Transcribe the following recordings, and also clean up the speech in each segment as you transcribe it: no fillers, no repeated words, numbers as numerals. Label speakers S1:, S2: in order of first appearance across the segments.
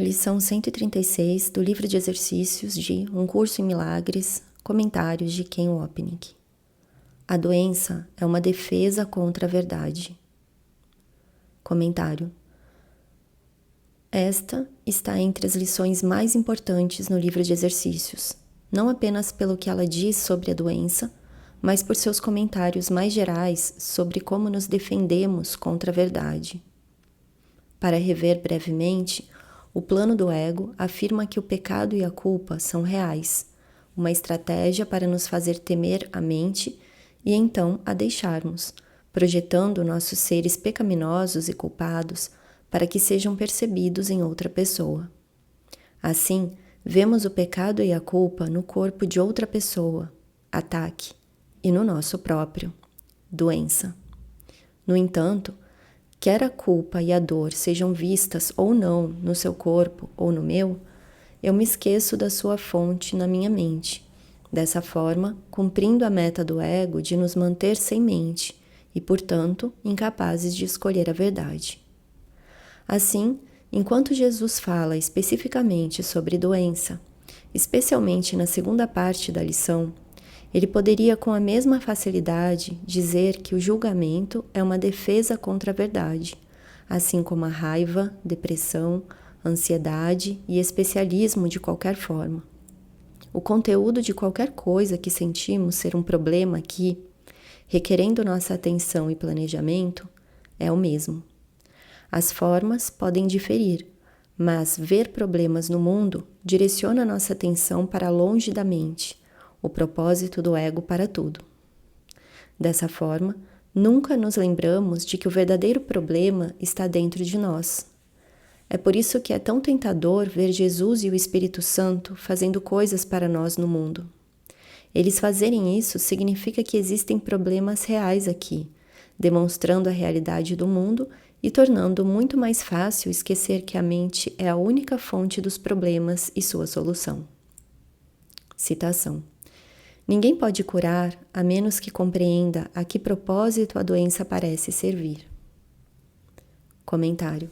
S1: Lição 136 do livro de exercícios de Um Curso em Milagres, comentários de Ken Wapnick. A doença é uma defesa contra a verdade. Comentário. Esta está entre as lições mais importantes no livro de exercícios, não apenas pelo que ela diz sobre a doença, mas por seus comentários mais gerais sobre como nos defendemos contra a verdade. Para rever brevemente, o plano do ego afirma que o pecado e a culpa são reais, uma estratégia para nos fazer temer a mente e então a deixarmos, projetando nossos seres pecaminosos e culpados para que sejam percebidos em outra pessoa. Assim, vemos o pecado e a culpa no corpo de outra pessoa, ataque, e no nosso próprio, doença. No entanto, quer a culpa e a dor sejam vistas ou não no seu corpo ou no meu, eu me esqueço da sua fonte na minha mente, dessa forma cumprindo a meta do ego de nos manter sem mente e, portanto, incapazes de escolher a verdade. Assim, enquanto Jesus fala especificamente sobre doença, especialmente na segunda parte da lição, ele poderia com a mesma facilidade dizer que o julgamento é uma defesa contra a verdade, assim como a raiva, depressão, ansiedade e especialismo de qualquer forma. O conteúdo de qualquer coisa que sentimos ser um problema aqui, requerendo nossa atenção e planejamento, é o mesmo. As formas podem diferir, mas ver problemas no mundo direciona nossa atenção para longe da mente, o propósito do ego para tudo. Dessa forma, nunca nos lembramos de que o verdadeiro problema está dentro de nós. É por isso que é tão tentador ver Jesus e o Espírito Santo fazendo coisas para nós no mundo. Eles fazerem isso significa que existem problemas reais aqui, demonstrando a realidade do mundo e tornando muito mais fácil esquecer que a mente é a única fonte dos problemas e sua solução. Citação. Ninguém pode curar a menos que compreenda a que propósito a doença parece servir. Comentário.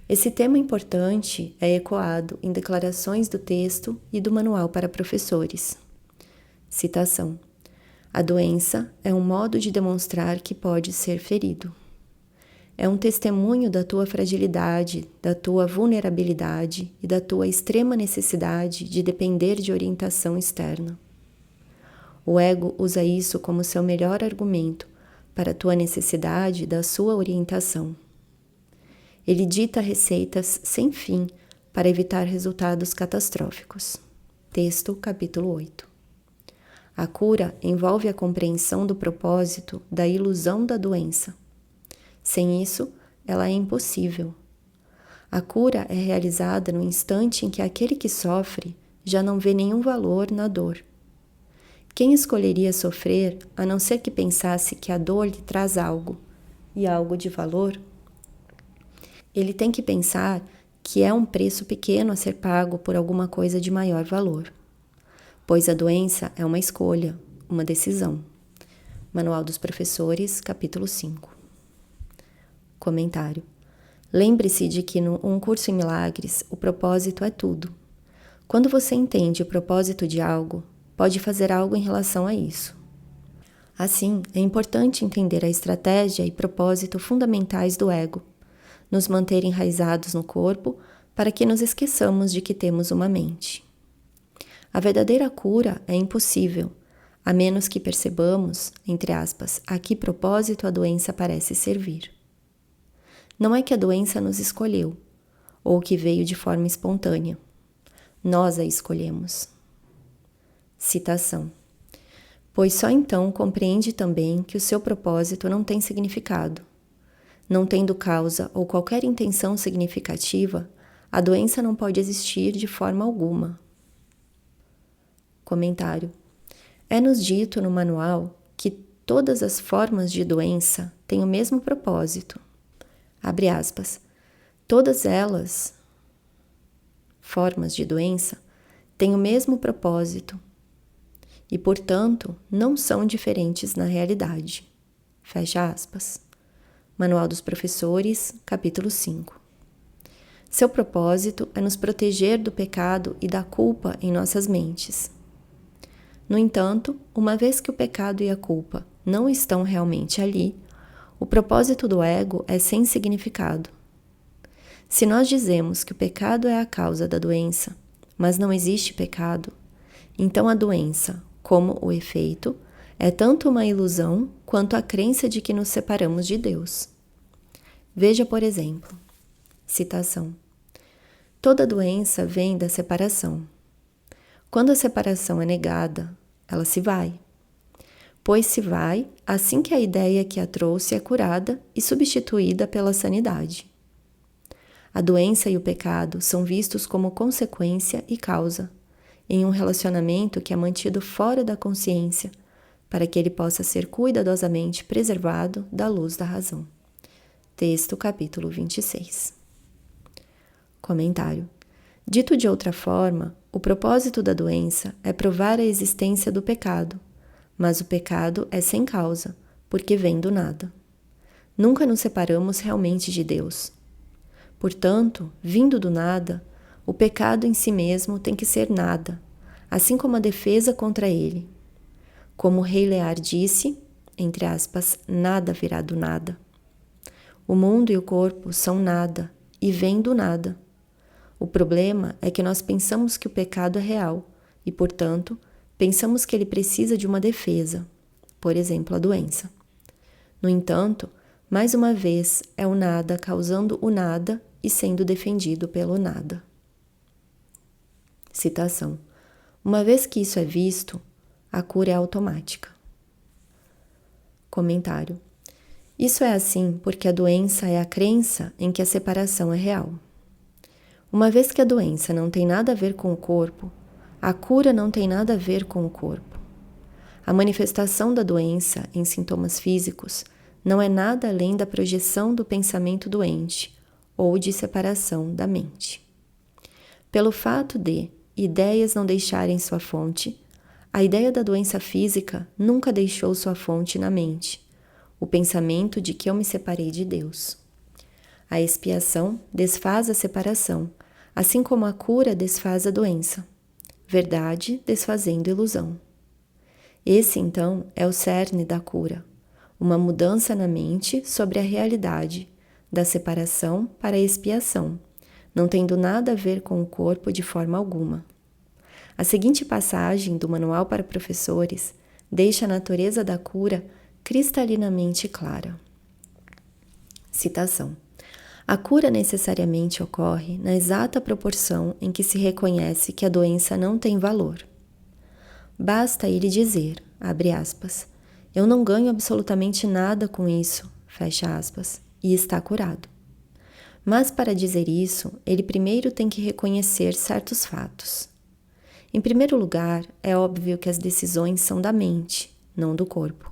S1: Esse tema importante é ecoado em declarações do texto e do manual para professores. Citação. A doença é um modo de demonstrar que pode ser ferido. É um testemunho da tua fragilidade, da tua vulnerabilidade e da tua extrema necessidade de depender de orientação externa. O ego usa isso como seu melhor argumento para a tua necessidade da sua orientação. Ele dita receitas sem fim para evitar resultados catastróficos. Texto, capítulo 8. A cura envolve a compreensão do propósito da ilusão da doença. Sem isso, ela é impossível. A cura é realizada no instante em que aquele que sofre já não vê nenhum valor na dor. Quem escolheria sofrer a não ser que pensasse que a dor lhe traz algo, e algo de valor? Ele tem que pensar que é um preço pequeno a ser pago por alguma coisa de maior valor, pois a doença é uma escolha, uma decisão. Manual dos Professores, capítulo 5. Comentário. Lembre-se de que no Um Curso em Milagres, o propósito é tudo. Quando você entende o propósito de algo, pode fazer algo em relação a isso. Assim, é importante entender a estratégia e propósito fundamentais do ego, nos manter enraizados no corpo para que nos esqueçamos de que temos uma mente. A verdadeira cura é impossível, a menos que percebamos, entre aspas, a que propósito a doença parece servir. Não é que a doença nos escolheu, ou que veio de forma espontânea. Nós a escolhemos. Citação. Pois só então compreende também que o seu propósito não tem significado. Não tendo causa ou qualquer intenção significativa, a doença não pode existir de forma alguma. Comentário. É-nos dito no manual que todas as formas de doença têm o mesmo propósito. Abre aspas. Todas elas, formas de doença, têm o mesmo propósito e, portanto, não são diferentes na realidade. Fecha aspas. Manual dos Professores, capítulo 5. Seu propósito é nos proteger do pecado e da culpa em nossas mentes. No entanto, uma vez que o pecado e a culpa não estão realmente ali, o propósito do ego é sem significado. Se nós dizemos que o pecado é a causa da doença, mas não existe pecado, então a doença, como o efeito, é tanto uma ilusão quanto a crença de que nos separamos de Deus. Veja, por exemplo, citação: toda doença vem da separação. Quando a separação é negada, ela se vai. Pois se vai assim que a ideia que a trouxe é curada e substituída pela sanidade. A doença e o pecado são vistos como consequência e causa, em um relacionamento que é mantido fora da consciência, para que ele possa ser cuidadosamente preservado da luz da razão. Texto, capítulo 26. Comentário. Dito de outra forma, o propósito da doença é provar a existência do pecado, mas o pecado é sem causa, porque vem do nada. Nunca nos separamos realmente de Deus. Portanto, vindo do nada, o pecado em si mesmo tem que ser nada, assim como a defesa contra ele. Como o rei Lear disse, entre aspas, nada virá do nada. O mundo e o corpo são nada e vêm do nada. O problema é que nós pensamos que o pecado é real e, portanto, pensamos que ele precisa de uma defesa, por exemplo, a doença. No entanto, mais uma vez, é o nada causando o nada e sendo defendido pelo nada. Citação: uma vez que isso é visto, a cura é automática. Comentário: isso é assim porque a doença é a crença em que a separação é real. Uma vez que a doença não tem nada a ver com o corpo, a cura não tem nada a ver com o corpo. A manifestação da doença em sintomas físicos não é nada além da projeção do pensamento doente ou de separação da mente. Pelo fato de ideias não deixarem sua fonte, a ideia da doença física nunca deixou sua fonte na mente, o pensamento de que eu me separei de Deus. A expiação desfaz a separação, assim como a cura desfaz a doença. Verdade desfazendo ilusão. Esse, então, é o cerne da cura, uma mudança na mente sobre a realidade, da separação para a expiação, não tendo nada a ver com o corpo de forma alguma. A seguinte passagem do Manual para Professores deixa a natureza da cura cristalinamente clara. Citação: a cura necessariamente ocorre na exata proporção em que se reconhece que a doença não tem valor. Basta ele dizer, abre aspas, eu não ganho absolutamente nada com isso, fecha aspas, e está curado. Mas para dizer isso, ele primeiro tem que reconhecer certos fatos. Em primeiro lugar, é óbvio que as decisões são da mente, não do corpo.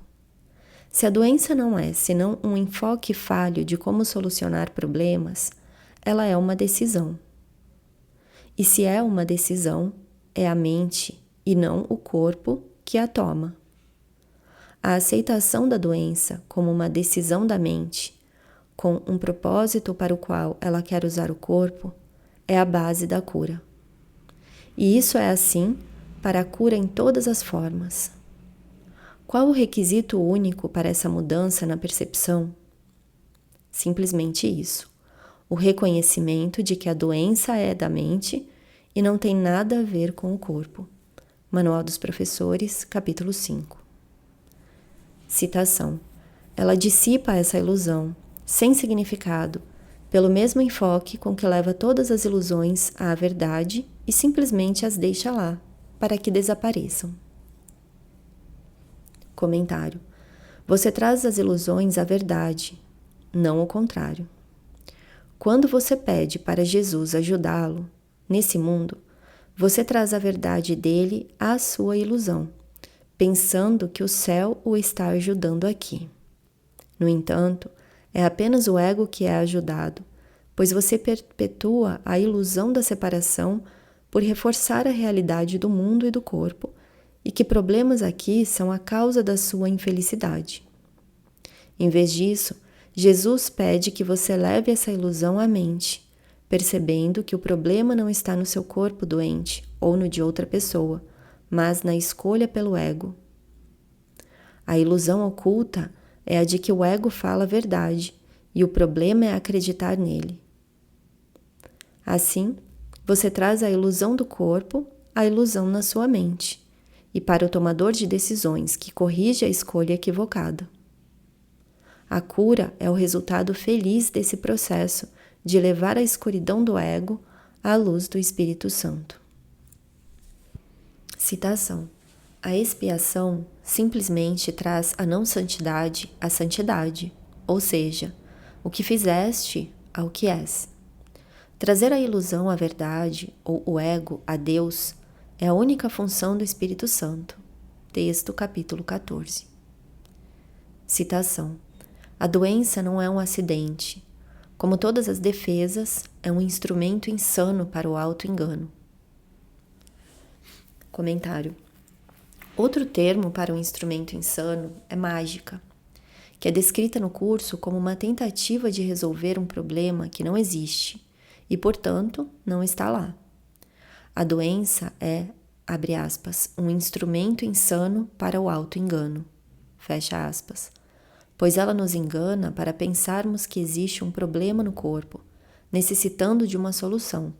S1: Se a doença não é senão um enfoque falho de como solucionar problemas, ela é uma decisão. E se é uma decisão, é a mente e não o corpo que a toma. A aceitação da doença como uma decisão da mente, com um propósito para o qual ela quer usar o corpo, é a base da cura. E isso é assim para a cura em todas as formas. Qual o requisito único para essa mudança na percepção? Simplesmente isso, o reconhecimento de que a doença é da mente e não tem nada a ver com o corpo. Manual dos Professores, capítulo 5. Citação: ela dissipa essa ilusão, sem significado, pelo mesmo enfoque com que leva todas as ilusões à verdade e simplesmente as deixa lá, para que desapareçam. Comentário: você traz as ilusões à verdade, não o contrário. Quando você pede para Jesus ajudá-lo nesse mundo, você traz a verdade dele à sua ilusão, pensando que o céu o está ajudando aqui. No entanto, é apenas o ego que é ajudado, pois você perpetua a ilusão da separação por reforçar a realidade do mundo e do corpo, e que problemas aqui são a causa da sua infelicidade. Em vez disso, Jesus pede que você leve essa ilusão à mente, percebendo que o problema não está no seu corpo doente ou no de outra pessoa, mas na escolha pelo ego. A ilusão oculta é a de que o ego fala a verdade e o problema é acreditar nele. Assim, você traz a ilusão do corpo, a ilusão na sua mente, e para o tomador de decisões que corrige a escolha equivocada. A cura é o resultado feliz desse processo de levar a escuridão do ego à luz do Espírito Santo. Citação: a expiação simplesmente traz a não santidade à santidade, ou seja, o que fizeste ao que és. Trazer a ilusão à verdade, ou o ego a Deus, é a única função do Espírito Santo. Texto, capítulo 14. Citação: a doença não é um acidente. Como todas as defesas, é um instrumento insano para o auto-engano. Comentário: outro termo para um instrumento insano é mágica, que é descrita no curso como uma tentativa de resolver um problema que não existe e, portanto, não está lá. A doença é, abre aspas, um instrumento insano para o auto-engano, fecha aspas, pois ela nos engana para pensarmos que existe um problema no corpo, necessitando de uma solução.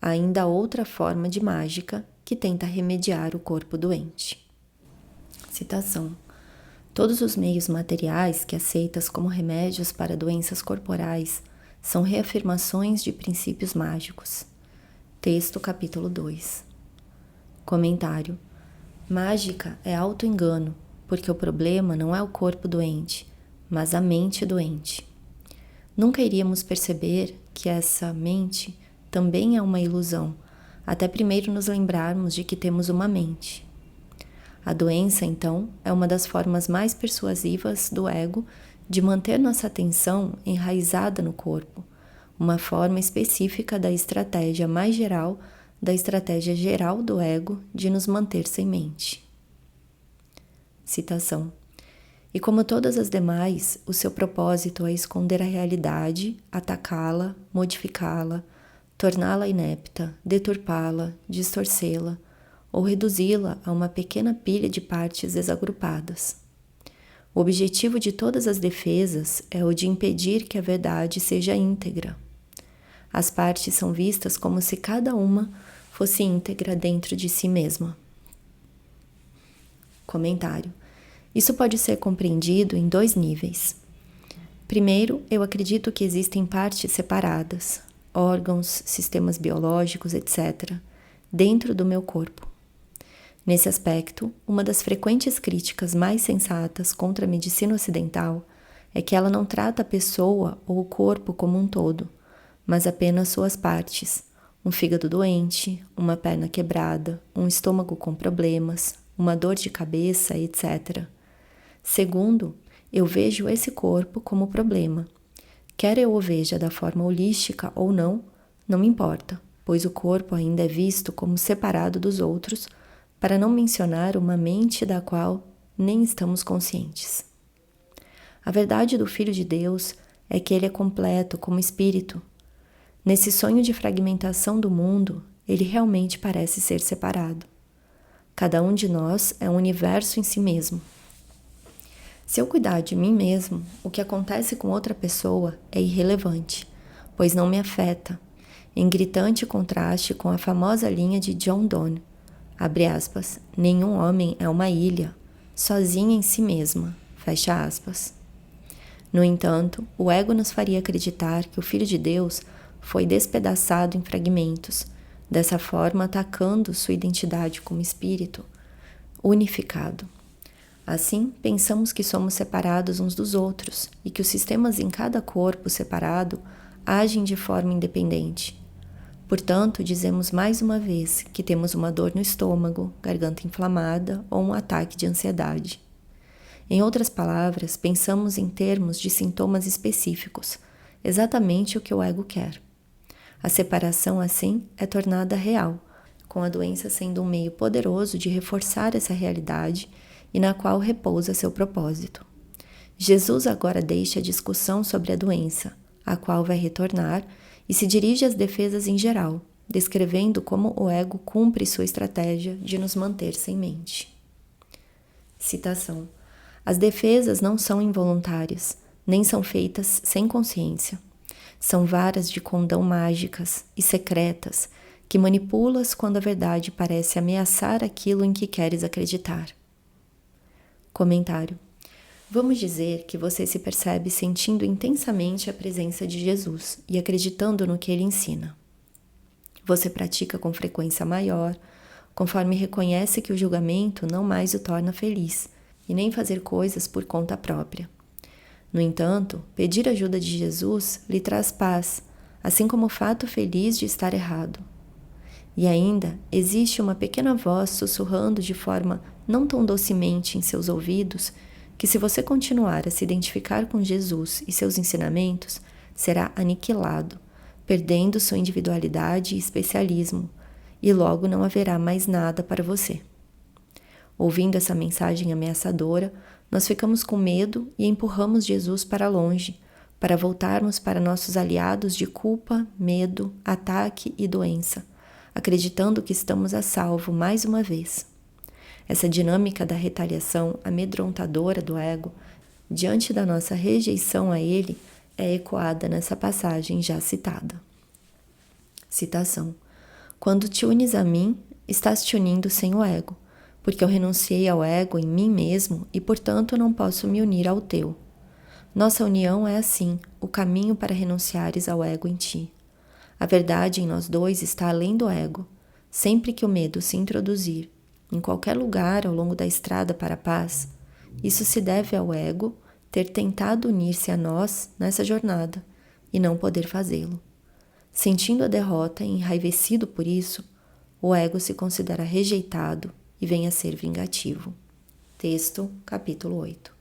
S1: Há ainda outra forma de mágica que tenta remediar o corpo doente. Citação: todos os meios materiais que aceitas como remédios para doenças corporais são reafirmações de princípios mágicos. Texto, capítulo 2. Comentário: mágica é auto-engano, porque o problema não é o corpo doente, mas a mente doente. Nunca iríamos perceber que essa mente também é uma ilusão, até primeiro nos lembrarmos de que temos uma mente. A doença, então, é uma das formas mais persuasivas do ego de manter nossa atenção enraizada no corpo, uma forma específica da estratégia mais geral, da estratégia geral do ego de nos manter sem mente. Citação: e como todas as demais, o seu propósito é esconder a realidade, atacá-la, modificá-la, torná-la inepta, deturpá-la, distorcê-la ou reduzi-la a uma pequena pilha de partes desagrupadas. O objetivo de todas as defesas é o de impedir que a verdade seja íntegra. As partes são vistas como se cada uma fosse íntegra dentro de si mesma. Comentário: isso pode ser compreendido em 2 níveis. Primeiro, eu acredito que existem partes separadas, órgãos, sistemas biológicos, etc., dentro do meu corpo. Nesse aspecto, uma das frequentes críticas mais sensatas contra a medicina ocidental é que ela não trata a pessoa ou o corpo como um todo, mas apenas suas partes, um fígado doente, uma perna quebrada, um estômago com problemas, uma dor de cabeça, etc. Segundo, eu vejo esse corpo como problema. Quer eu o veja da forma holística ou não me importa, pois o corpo ainda é visto como separado dos outros, para não mencionar uma mente da qual nem estamos conscientes. A verdade do Filho de Deus é que ele é completo como espírito. Nesse sonho de fragmentação do mundo, ele realmente parece ser separado. Cada um de nós é um universo em si mesmo. Se eu cuidar de mim mesmo, o que acontece com outra pessoa é irrelevante, pois não me afeta, em gritante contraste com a famosa linha de John Donne, abre aspas, nenhum homem é uma ilha, sozinha em si mesma, fecha aspas. No entanto, o ego nos faria acreditar que o Filho de Deus foi despedaçado em fragmentos, dessa forma atacando sua identidade como espírito unificado. Assim, pensamos que somos separados uns dos outros e que os sistemas em cada corpo separado agem de forma independente. Portanto, dizemos mais uma vez que temos uma dor no estômago, garganta inflamada ou um ataque de ansiedade. Em outras palavras, pensamos em termos de sintomas específicos, exatamente o que o ego quer. A separação, assim, é tornada real, com a doença sendo um meio poderoso de reforçar essa realidade e na qual repousa seu propósito. Jesus agora deixa a discussão sobre a doença, à qual vai retornar, e se dirige às defesas em geral, descrevendo como o ego cumpre sua estratégia de nos manter sem mente. Citação: as defesas não são involuntárias, nem são feitas sem consciência. São varas de condão mágicas e secretas que manipulas quando a verdade parece ameaçar aquilo em que queres acreditar. Comentário: vamos dizer que você se percebe sentindo intensamente a presença de Jesus e acreditando no que ele ensina. Você pratica com frequência maior, conforme reconhece que o julgamento não mais o torna feliz e nem fazer coisas por conta própria. No entanto, pedir ajuda de Jesus lhe traz paz, assim como o fato feliz de estar errado. E ainda existe uma pequena voz sussurrando de forma não tão docemente em seus ouvidos que, se você continuar a se identificar com Jesus e seus ensinamentos, será aniquilado, perdendo sua individualidade e especialismo, e logo não haverá mais nada para você. Ouvindo essa mensagem ameaçadora, nós ficamos com medo e empurramos Jesus para longe, para voltarmos para nossos aliados de culpa, medo, ataque e doença, acreditando que estamos a salvo mais uma vez. Essa dinâmica da retaliação amedrontadora do ego, diante da nossa rejeição a ele, é ecoada nessa passagem já citada. Citação: quando te unes a mim, estás te unindo sem o ego, porque eu renunciei ao ego em mim mesmo e, portanto, não posso me unir ao teu. Nossa união é assim, o caminho para renunciares ao ego em ti. A verdade em nós dois está além do ego. Sempre que o medo se introduzir em qualquer lugar ao longo da estrada para a paz, isso se deve ao ego ter tentado unir-se a nós nessa jornada e não poder fazê-lo. Sentindo a derrota e enraivecido por isso, o ego se considera rejeitado e vem a ser vingativo. Texto, capítulo 8.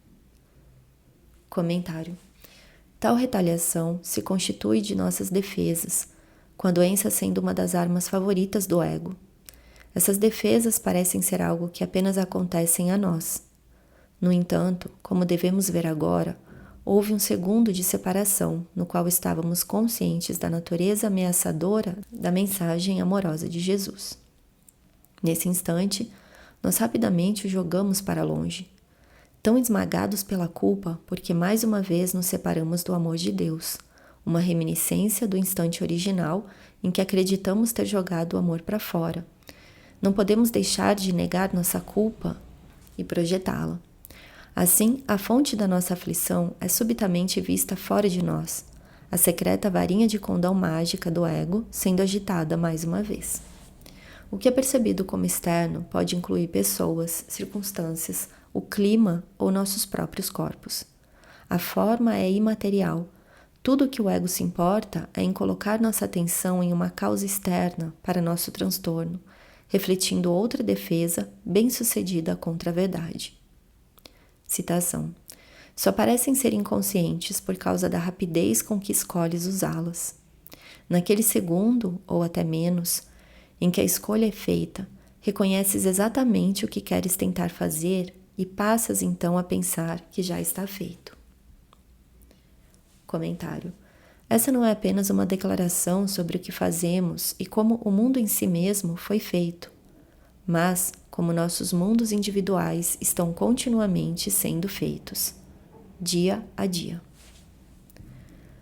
S1: Comentário: tal retaliação se constitui de nossas defesas, com a doença sendo uma das armas favoritas do ego. Essas defesas parecem ser algo que apenas acontecem a nós. No entanto, como devemos ver agora, houve um segundo de separação, no qual estávamos conscientes da natureza ameaçadora da mensagem amorosa de Jesus. Nesse instante, nós rapidamente o jogamos para longe, tão esmagados pela culpa porque mais uma vez nos separamos do amor de Deus, uma reminiscência do instante original em que acreditamos ter jogado o amor para fora. Não podemos deixar de negar nossa culpa e projetá-la. Assim, a fonte da nossa aflição é subitamente vista fora de nós, a secreta varinha de condão mágica do ego sendo agitada mais uma vez. O que é percebido como externo pode incluir pessoas, circunstâncias, o clima ou nossos próprios corpos. A forma é imaterial. Tudo o que o ego se importa é em colocar nossa atenção em uma causa externa para nosso transtorno, refletindo outra defesa bem-sucedida contra a verdade. Citação: só parecem ser inconscientes por causa da rapidez com que escolhes usá-las. Naquele segundo, ou até menos, em que a escolha é feita, reconheces exatamente o que queres tentar fazer e passas então a pensar que já está feito. Comentário: essa não é apenas uma declaração sobre o que fazemos e como o mundo em si mesmo foi feito, mas como nossos mundos individuais estão continuamente sendo feitos, dia a dia.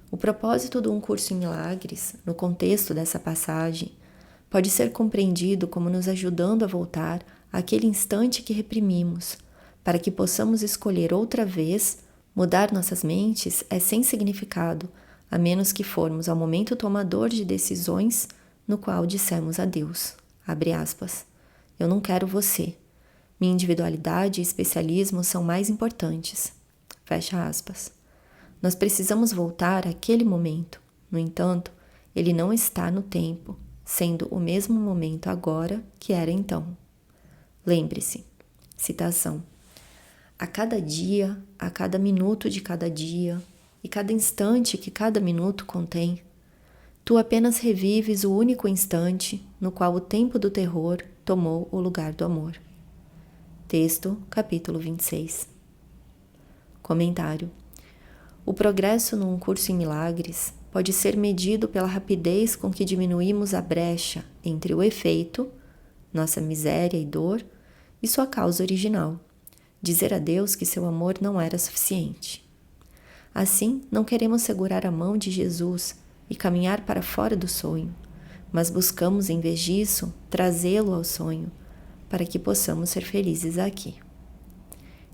S1: O propósito de um curso em milagres, no contexto dessa passagem, pode ser compreendido como nos ajudando a voltar àquele instante que reprimimos, para que possamos escolher outra vez. Mudar nossas mentes é sem significado, a menos que formos ao momento tomador de decisões no qual dissemos a Deus, abre aspas, eu não quero você, minha individualidade e especialismo são mais importantes, fecha aspas. Nós precisamos voltar àquele momento, no entanto, ele não está no tempo, sendo o mesmo momento agora que era então. Lembre-se, citação: a cada dia, a cada minuto de cada dia e cada instante que cada minuto contém, tu apenas revives o único instante no qual o tempo do terror tomou o lugar do amor. Texto, capítulo 26. Comentário: O progresso num curso em milagres pode ser medido pela rapidez com que diminuímos a brecha entre o efeito, nossa miséria e dor, e sua causa original, dizer a Deus que seu amor não era suficiente. Assim, não queremos segurar a mão de Jesus e caminhar para fora do sonho, mas buscamos, em vez disso, trazê-lo ao sonho, para que possamos ser felizes aqui.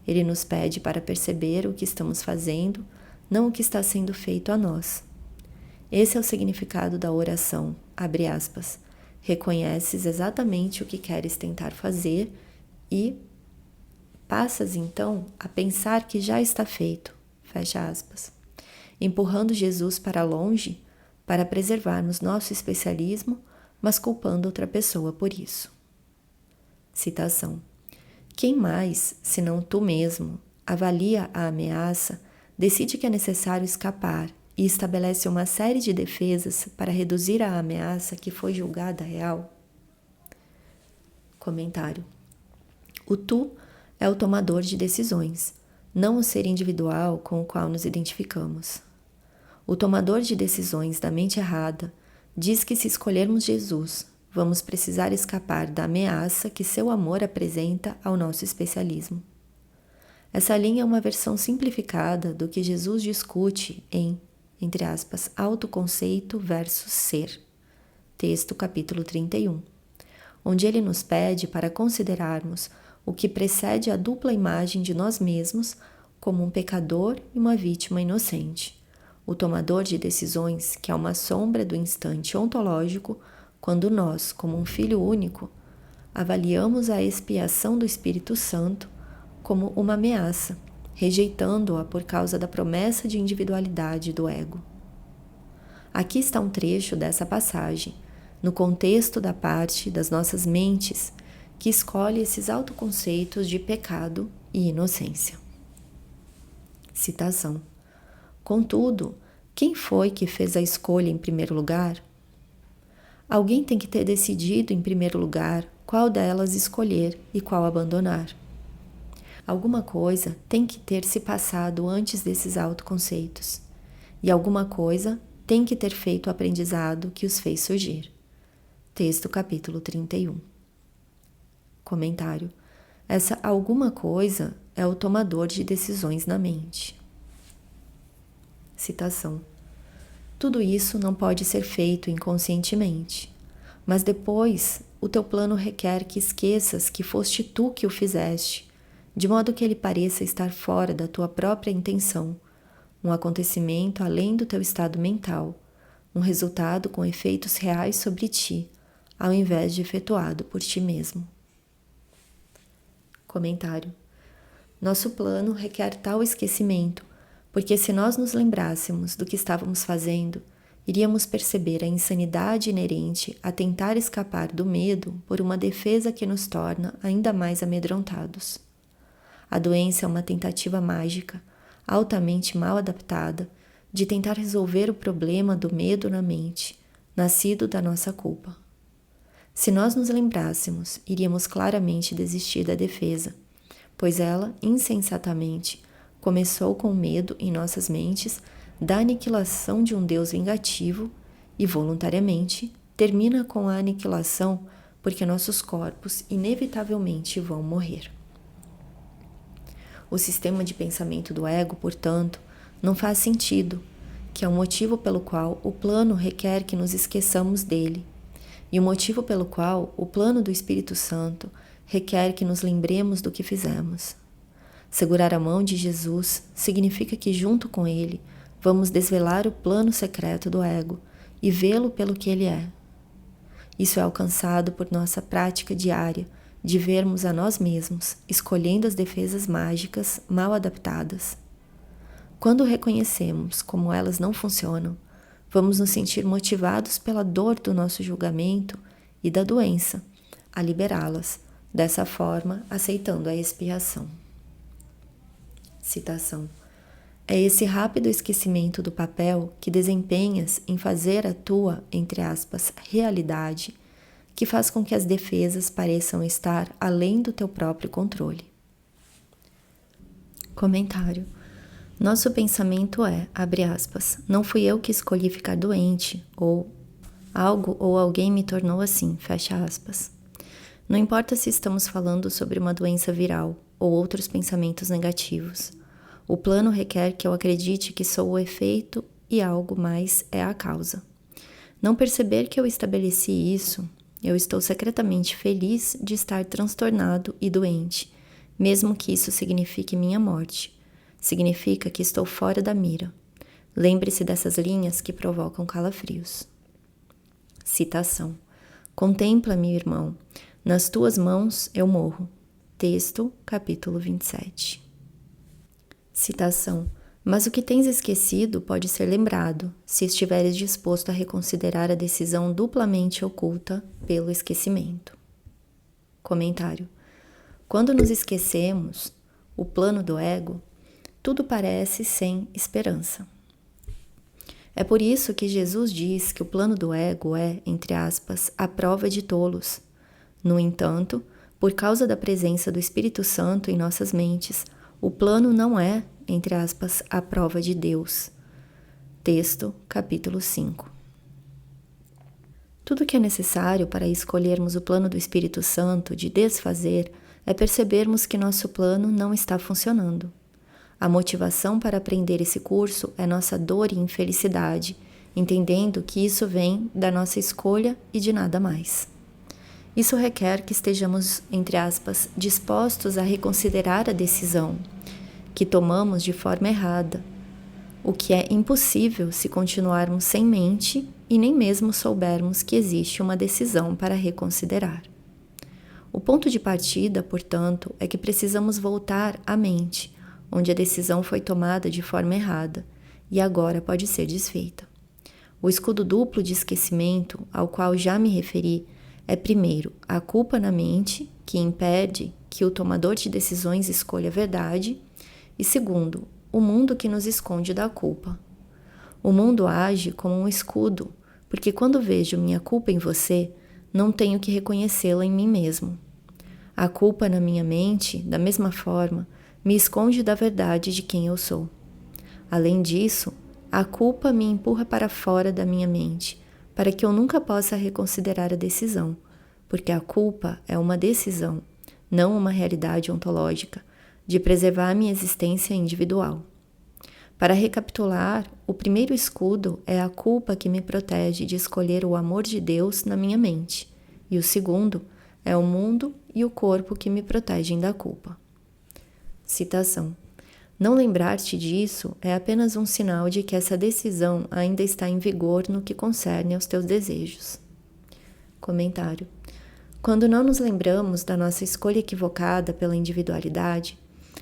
S1: Ele nos pede para perceber o que estamos fazendo, não o que está sendo feito a nós. Esse é o significado da oração, abre aspas. Reconheces exatamente o que queres tentar fazer e passas então a pensar que já está feito, fecha aspas, empurrando Jesus para longe para preservarmos nosso especialismo, mas culpando outra pessoa por isso. Citação. Quem mais, senão tu mesmo, avalia a ameaça, decide que é necessário escapar e estabelece uma série de defesas para reduzir a ameaça que foi julgada real? Comentário. O tu é o tomador de decisões, não o ser individual com o qual nos identificamos. O tomador de decisões da mente errada diz que se escolhermos Jesus, vamos precisar escapar da ameaça que seu amor apresenta ao nosso especialismo. Essa linha é uma versão simplificada do que Jesus discute em, entre aspas, autoconceito versus ser, texto capítulo 31, onde ele nos pede para considerarmos o que precede a dupla imagem de nós mesmos como um pecador e uma vítima inocente, o tomador de decisões que é uma sombra do instante ontológico quando nós, como um filho único, avaliamos a expiação do Espírito Santo como uma ameaça, rejeitando-a por causa da promessa de individualidade do ego. Aqui está um trecho dessa passagem, no contexto da parte das nossas mentes que escolhe esses autoconceitos de pecado e inocência. Citação. Contudo, quem foi que fez a escolha em primeiro lugar? Alguém tem que ter decidido em primeiro lugar qual delas escolher e qual abandonar. Alguma coisa tem que ter se passado antes desses autoconceitos, e alguma coisa tem que ter feito o aprendizado que os fez surgir. Texto capítulo 31. Comentário. Essa alguma coisa é o tomador de decisões na mente. Citação. Tudo isso não pode ser feito inconscientemente, mas depois o teu plano requer que esqueças que foste tu que o fizeste, de modo que ele pareça estar fora da tua própria intenção, um acontecimento além do teu estado mental, um resultado com efeitos reais sobre ti, ao invés de efetuado por ti mesmo. Comentário. Nosso plano requer tal esquecimento, porque se nós nos lembrássemos do que estávamos fazendo, iríamos perceber a insanidade inerente a tentar escapar do medo por uma defesa que nos torna ainda mais amedrontados. A doença é uma tentativa mágica, altamente mal adaptada, de tentar resolver o problema do medo na mente, nascido da nossa culpa. Se nós nos lembrássemos, iríamos claramente desistir da defesa, pois ela, insensatamente, começou com o medo em nossas mentes da aniquilação de um Deus vingativo e, voluntariamente, termina com a aniquilação porque nossos corpos inevitavelmente vão morrer. O sistema de pensamento do ego, portanto, não faz sentido, que é o motivo pelo qual o plano requer que nos esqueçamos dele, e o motivo pelo qual o plano do Espírito Santo requer que nos lembremos do que fizemos. Segurar a mão de Jesus significa que, junto com ele, vamos desvelar o plano secreto do ego e vê-lo pelo que ele é. Isso é alcançado por nossa prática diária de vermos a nós mesmos, escolhendo as defesas mágicas mal adaptadas. Quando reconhecemos como elas não funcionam, vamos nos sentir motivados pela dor do nosso julgamento e da doença, a liberá-las, dessa forma aceitando a expiação. Citação. É esse rápido esquecimento do papel que desempenhas em fazer a tua, entre aspas, realidade, que faz com que as defesas pareçam estar além do teu próprio controle. Comentário. Nosso pensamento é, abre aspas, não fui eu que escolhi ficar doente, ou algo ou alguém me tornou assim, fecha aspas. Não importa se estamos falando sobre uma doença viral ou outros pensamentos negativos. O plano requer que eu acredite que sou o efeito e algo mais é a causa. Não perceber que eu estabeleci isso, eu estou secretamente feliz de estar transtornado e doente, mesmo que isso signifique minha morte. Significa que estou fora da mira. Lembre-se dessas linhas que provocam calafrios. Citação. Contempla-me, irmão. Nas tuas mãos eu morro. Texto, capítulo 27. Citação. Mas o que tens esquecido pode ser lembrado, se estiveres disposto a reconsiderar a decisão duplamente oculta pelo esquecimento. Comentário. Quando nos esquecemos, o plano do ego, tudo parece sem esperança. É por isso que Jesus diz que o plano do ego é, entre aspas, a prova de tolos. No entanto, por causa da presença do Espírito Santo em nossas mentes, o plano não é, entre aspas, a prova de Deus. Texto, capítulo 5. Tudo que é necessário para escolhermos o plano do Espírito Santo de desfazer é percebermos que nosso plano não está funcionando. A motivação para aprender esse curso é nossa dor e infelicidade, entendendo que isso vem da nossa escolha e de nada mais. Isso requer que estejamos, entre aspas, dispostos a reconsiderar a decisão que tomamos de forma errada, o que é impossível se continuarmos sem mente e nem mesmo soubermos que existe uma decisão para reconsiderar. O ponto de partida, portanto, é que precisamos voltar à mente, onde a decisão foi tomada de forma errada e agora pode ser desfeita. O escudo duplo de esquecimento, ao qual já me referi, é primeiro a culpa na mente, que impede que o tomador de decisões escolha a verdade, e segundo, o mundo que nos esconde da culpa. O mundo age como um escudo, porque quando vejo minha culpa em você, não tenho que reconhecê-la em mim mesmo. A culpa na minha mente, da mesma forma, me esconde da verdade de quem eu sou. Além disso, a culpa me empurra para fora da minha mente, para que eu nunca possa reconsiderar a decisão, porque a culpa é uma decisão, não uma realidade ontológica, de preservar minha existência individual. Para recapitular, o primeiro escudo é a culpa que me protege de escolher o amor de Deus na minha mente, e o segundo é o mundo e o corpo que me protegem da culpa. Citação. Não lembrar-te disso é apenas um sinal de que essa decisão ainda está em vigor no que concerne aos teus desejos. Comentário. Quando não nos lembramos da nossa escolha equivocada pela individualidade,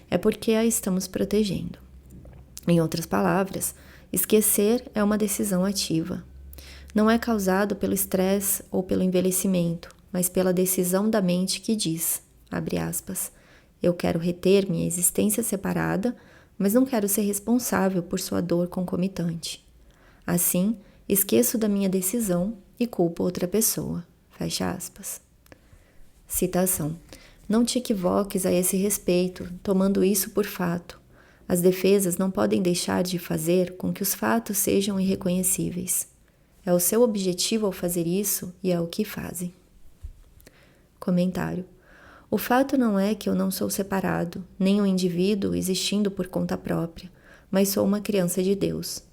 S1: é porque a estamos protegendo. Em outras palavras, esquecer é uma decisão ativa. Não é causado pelo estresse ou pelo envelhecimento, mas pela decisão da mente que diz, abre aspas, eu quero reter minha existência separada, mas não quero ser responsável por sua dor concomitante. Assim, esqueço da minha decisão e culpo outra pessoa. Fecha aspas. Citação. Não te equivoques a esse respeito, tomando isso por fato. As defesas não podem deixar de fazer com que os fatos sejam irreconhecíveis. É o seu objetivo ao fazer isso e é o que fazem. Comentário. O fato não é que eu não sou separado, nem um indivíduo existindo por conta própria, mas sou uma criança de Deus.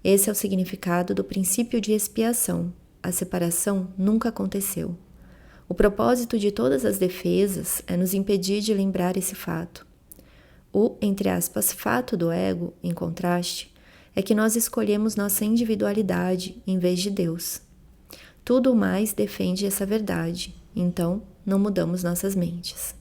S1: Esse é o significado do princípio de expiação. A separação nunca aconteceu. O propósito de todas as defesas é nos impedir de lembrar esse fato. O, entre aspas, fato do ego, em contraste, é que nós escolhemos nossa individualidade em vez de Deus. Tudo mais defende essa verdade, então não mudamos nossas mentes.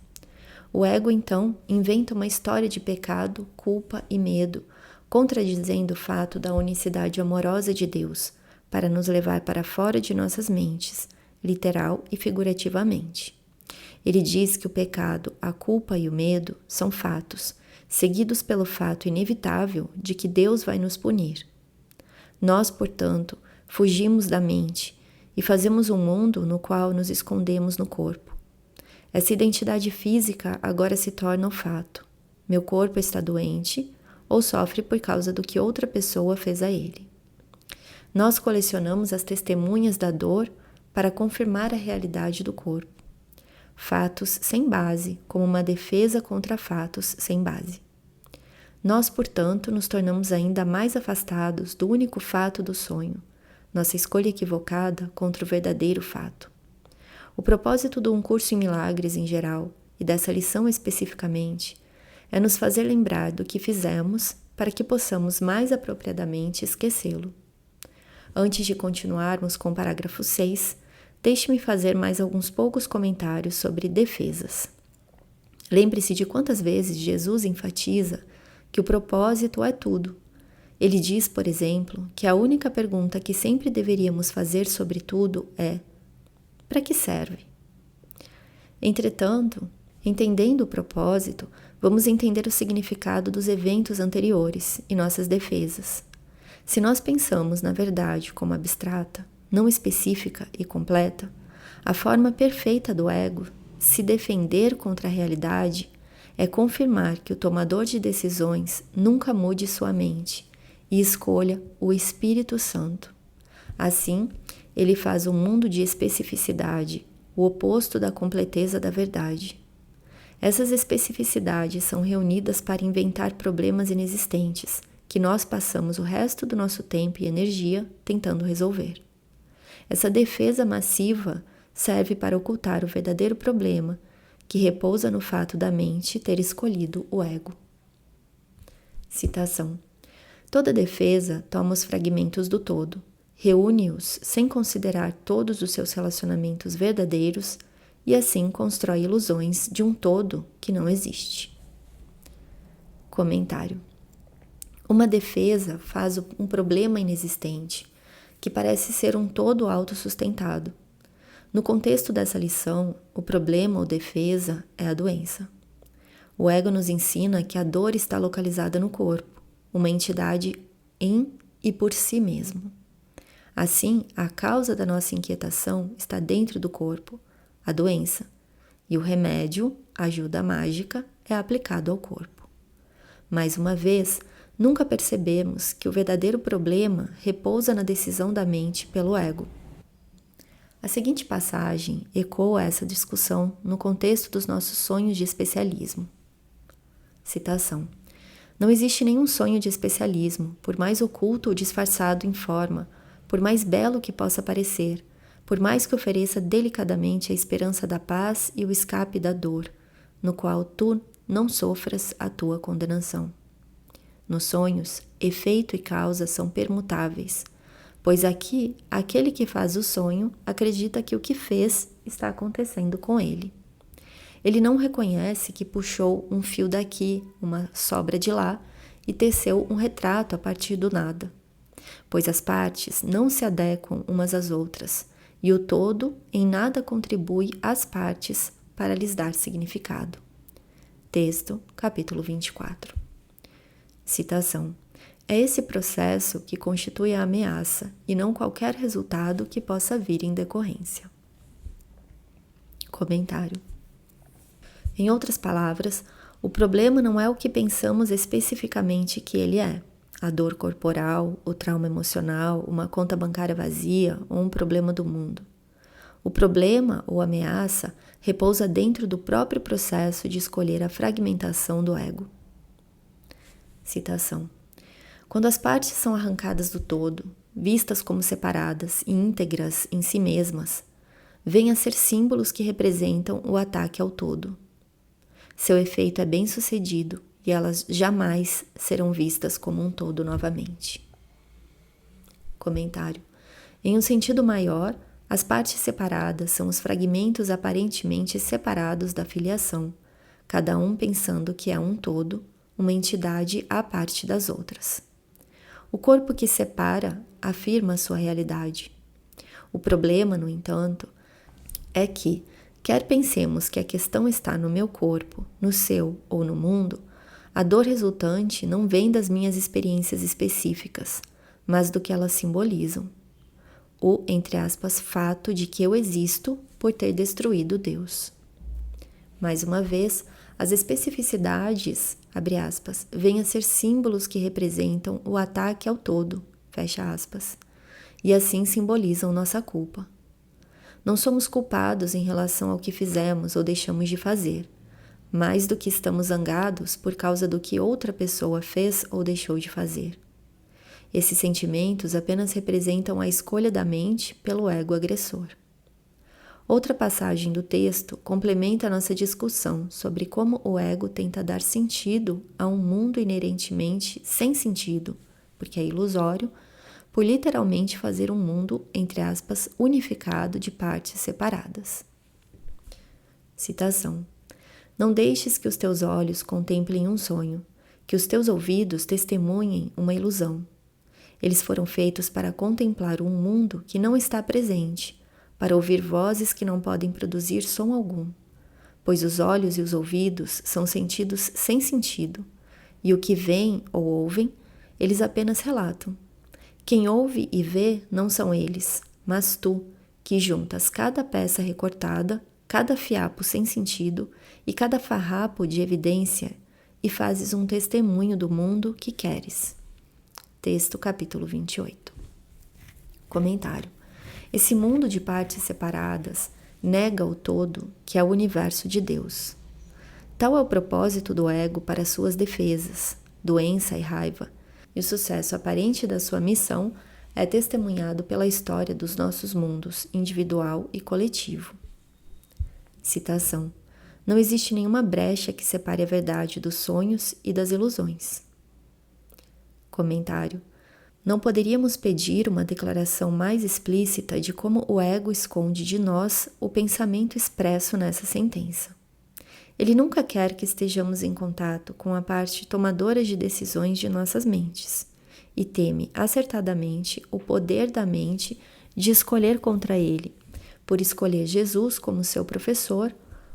S1: O ego, então, inventa uma história de pecado, culpa e medo, contradizendo o fato da unicidade amorosa de Deus, para nos levar para fora de nossas mentes, literal e figurativamente. Ele diz que o pecado, a culpa e o medo são fatos, seguidos pelo fato inevitável de que Deus vai nos punir. Nós, portanto, fugimos da mente e fazemos um mundo no qual nos escondemos no corpo. Essa identidade física agora se torna um fato. Meu corpo está doente, ou sofre por causa do que outra pessoa fez a ele. Nós colecionamos as testemunhas da dor para confirmar a realidade do corpo. Fatos sem base, como uma defesa contra fatos sem base. Nós, portanto, nos tornamos ainda mais afastados do único fato do sonho, nossa escolha equivocada contra o verdadeiro fato. O propósito de um curso em milagres em geral, e dessa lição especificamente, é nos fazer lembrar do que fizemos para que possamos mais apropriadamente esquecê-lo. Antes de continuarmos com o parágrafo 6, deixe-me fazer mais alguns poucos comentários sobre defesas. Lembre-se de quantas vezes Jesus enfatiza que o propósito é tudo. Ele diz, por exemplo, que a única pergunta que sempre deveríamos fazer sobre tudo é: para que serve? Entretanto, entendendo o propósito, vamos entender o significado dos eventos anteriores e nossas defesas. Se nós pensamos na verdade como abstrata, não específica e completa, a forma perfeita do ego se defender contra a realidade é confirmar que o tomador de decisões nunca mude sua mente e escolha o Espírito Santo. Assim, ele faz um mundo de especificidade, o oposto da completeza da verdade. Essas especificidades são reunidas para inventar problemas inexistentes, que nós passamos o resto do nosso tempo e energia tentando resolver. Essa defesa massiva serve para ocultar o verdadeiro problema, que repousa no fato da mente ter escolhido o ego. Citação. Toda defesa toma os fragmentos do todo, reúne-os sem considerar todos os seus relacionamentos verdadeiros e assim constrói ilusões de um todo que não existe. Comentário. Uma defesa faz um problema inexistente, que parece ser um todo autossustentado. No contexto dessa lição, o problema ou defesa é a doença. O ego nos ensina que a dor está localizada no corpo, uma entidade em e por si mesmo. Assim, a causa da nossa inquietação está dentro do corpo, a doença, e o remédio, a ajuda mágica, é aplicado ao corpo. Mais uma vez, nunca percebemos que o verdadeiro problema repousa na decisão da mente pelo ego. A seguinte passagem ecoa essa discussão no contexto dos nossos sonhos de especialismo. Citação. Não existe nenhum sonho de especialismo, por mais oculto ou disfarçado em forma, por mais belo que possa parecer, por mais que ofereça delicadamente a esperança da paz e o escape da dor, no qual tu não sofras a tua condenação. Nos sonhos, efeito e causa são permutáveis, pois aqui, aquele que faz o sonho acredita que o que fez está acontecendo com ele. Ele não reconhece que puxou um fio daqui, uma sobra de lá, e teceu um retrato a partir do nada, pois as partes não se adequam umas às outras, e o todo em nada contribui às partes para lhes dar significado. Texto, capítulo 24. Citação. É esse processo que constitui a ameaça e não qualquer resultado que possa vir em decorrência. Comentário. Em outras palavras, o problema não é o que pensamos especificamente que ele é, a dor corporal, o trauma emocional, uma conta bancária vazia ou um problema do mundo. O problema ou ameaça repousa dentro do próprio processo de escolher a fragmentação do ego. Citação. Quando as partes são arrancadas do todo, vistas como separadas e íntegras em si mesmas, vêm a ser símbolos que representam o ataque ao todo. Seu efeito é bem-sucedido e elas jamais serão vistas como um todo novamente. Comentário. Em um sentido maior, as partes separadas são os fragmentos aparentemente separados da filiação, cada um pensando que é um todo, uma entidade à parte das outras. O corpo que separa afirma sua realidade. O problema, no entanto, é que, quer pensemos que a questão está no meu corpo, no seu ou no mundo, a dor resultante não vem das minhas experiências específicas, mas do que elas simbolizam. O, entre aspas, fato de que eu existo por ter destruído Deus. Mais uma vez, as especificidades abre aspas, vêm a ser símbolos que representam o ataque ao todo, fecha aspas, e assim simbolizam nossa culpa. Não somos culpados em relação ao que fizemos ou deixamos de fazer, mais do que estamos zangados por causa do que outra pessoa fez ou deixou de fazer. Esses sentimentos apenas representam a escolha da mente pelo ego agressor. Outra passagem do texto complementa a nossa discussão sobre como o ego tenta dar sentido a um mundo inerentemente sem sentido, porque é ilusório, por literalmente fazer um mundo, entre aspas, unificado de partes separadas. Citação. Não deixes que os teus olhos contemplem um sonho, que os teus ouvidos testemunhem uma ilusão. Eles foram feitos para contemplar um mundo que não está presente, para ouvir vozes que não podem produzir som algum, pois os olhos e os ouvidos são sentidos sem sentido, e o que veem ou ouvem, eles apenas relatam. Quem ouve e vê não são eles, mas tu, que juntas cada peça recortada, cada fiapo sem sentido e cada farrapo de evidência e fazes um testemunho do mundo que queres. Texto capítulo 28. Comentário. Esse mundo de partes separadas nega o todo que é o universo de Deus. Tal é o propósito do ego para suas defesas, doença e raiva, e o sucesso aparente da sua missão é testemunhado pela história dos nossos mundos individual e coletivo. Citação. Não existe nenhuma brecha que separe a verdade dos sonhos e das ilusões. Comentário. Não poderíamos pedir uma declaração mais explícita de como o ego esconde de nós o pensamento expresso nessa sentença. Ele nunca quer que estejamos em contato com a parte tomadora de decisões de nossas mentes e teme acertadamente o poder da mente de escolher contra ele, por escolher Jesus como seu professor,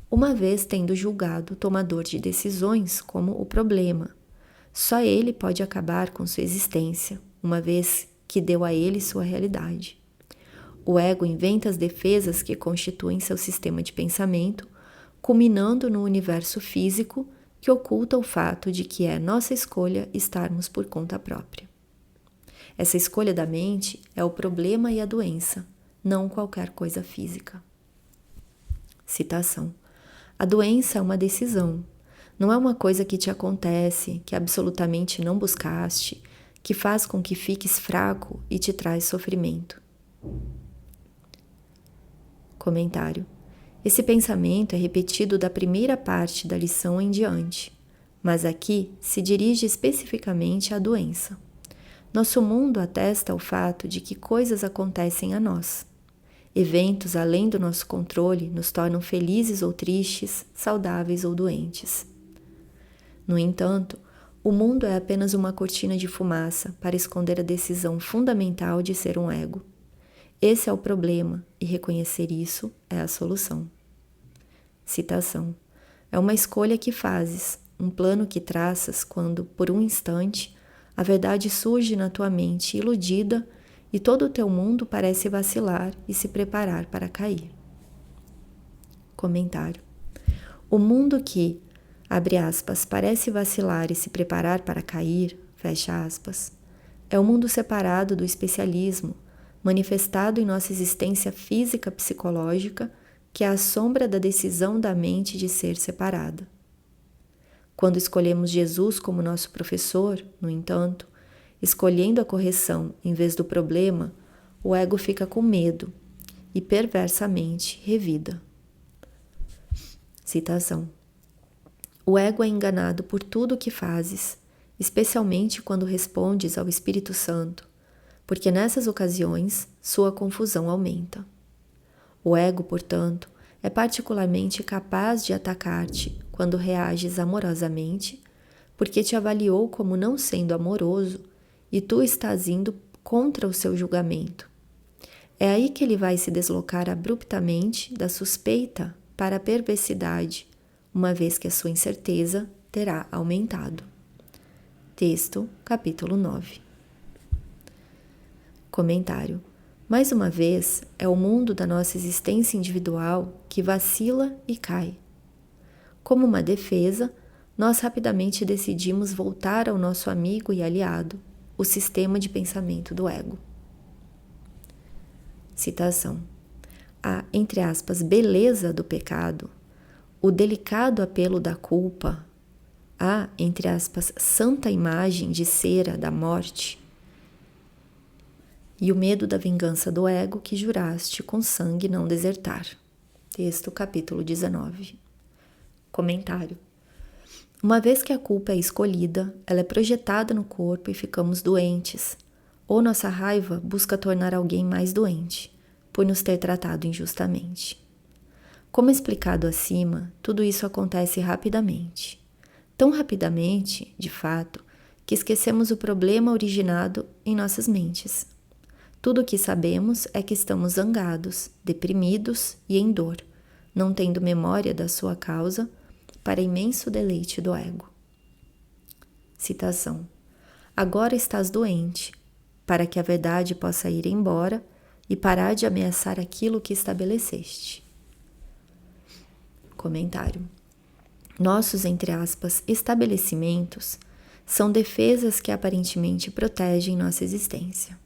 S1: uma vez tendo julgado o tomador de decisões como o problema. Só ele pode acabar com sua existência, uma vez que deu a ele sua realidade. O ego inventa as defesas que constituem seu sistema de pensamento, culminando no universo físico que oculta o fato de que é nossa escolha estarmos por conta própria. Essa escolha da mente é o problema e a doença, não qualquer coisa física. Citação. A doença é uma decisão, não é uma coisa que te acontece, que absolutamente não buscaste, que faz com que fiques fraco e te traz sofrimento. Comentário. Esse pensamento é repetido da primeira parte da lição em diante, mas aqui se dirige especificamente à doença. Nosso mundo atesta o fato de que coisas acontecem a nós. Eventos além do nosso controle nos tornam felizes ou tristes, saudáveis ou doentes. No entanto, o mundo é apenas uma cortina de fumaça para esconder a decisão fundamental de ser um ego. Esse é o problema, e reconhecer isso é a solução. Citação. É uma escolha que fazes, um plano que traças quando, por um instante, a verdade surge na tua mente iludida e todo o teu mundo parece vacilar e se preparar para cair. Comentário. O mundo que, abre aspas, parece vacilar e se preparar para cair, fecha aspas, é o mundo separado do especialismo, manifestado em nossa existência física psicológica, que é a sombra da decisão da mente de ser separada. Quando escolhemos Jesus como nosso professor, no entanto, escolhendo a correção em vez do problema, o ego fica com medo e perversamente revida. Citação. O ego é enganado por tudo o que fazes, especialmente quando respondes ao Espírito Santo, porque nessas ocasiões sua confusão aumenta. O ego, portanto, é particularmente capaz de atacar-te quando reages amorosamente, porque te avaliou como não sendo amoroso e tu estás indo contra o seu julgamento. É aí que ele vai se deslocar abruptamente da suspeita para a perversidade, uma vez que a sua incerteza terá aumentado. Texto, capítulo 9. Comentário. Mais uma vez, é o mundo da nossa existência individual que vacila e cai. Como uma defesa, nós rapidamente decidimos voltar ao nosso amigo e aliado, o sistema de pensamento do ego. Citação. A, entre aspas, beleza do pecado, o delicado apelo da culpa, a, entre aspas, santa imagem de cera da morte e o medo da vingança do ego que juraste com sangue não desertar. Texto, capítulo 19. Comentário. Uma vez que a culpa é escolhida, ela é projetada no corpo e ficamos doentes, ou nossa raiva busca tornar alguém mais doente, por nos ter tratado injustamente. Como explicado acima, tudo isso acontece rapidamente. Tão rapidamente, de fato, que esquecemos o problema originado em nossas mentes. Tudo o que sabemos é que estamos zangados, deprimidos e em dor, não tendo memória da sua causa, para imenso deleite do ego. Citação. Agora estás doente, para que a verdade possa ir embora e parar de ameaçar aquilo que estabeleceste. Comentário. Nossos, entre aspas, estabelecimentos são defesas que aparentemente protegem nossa existência.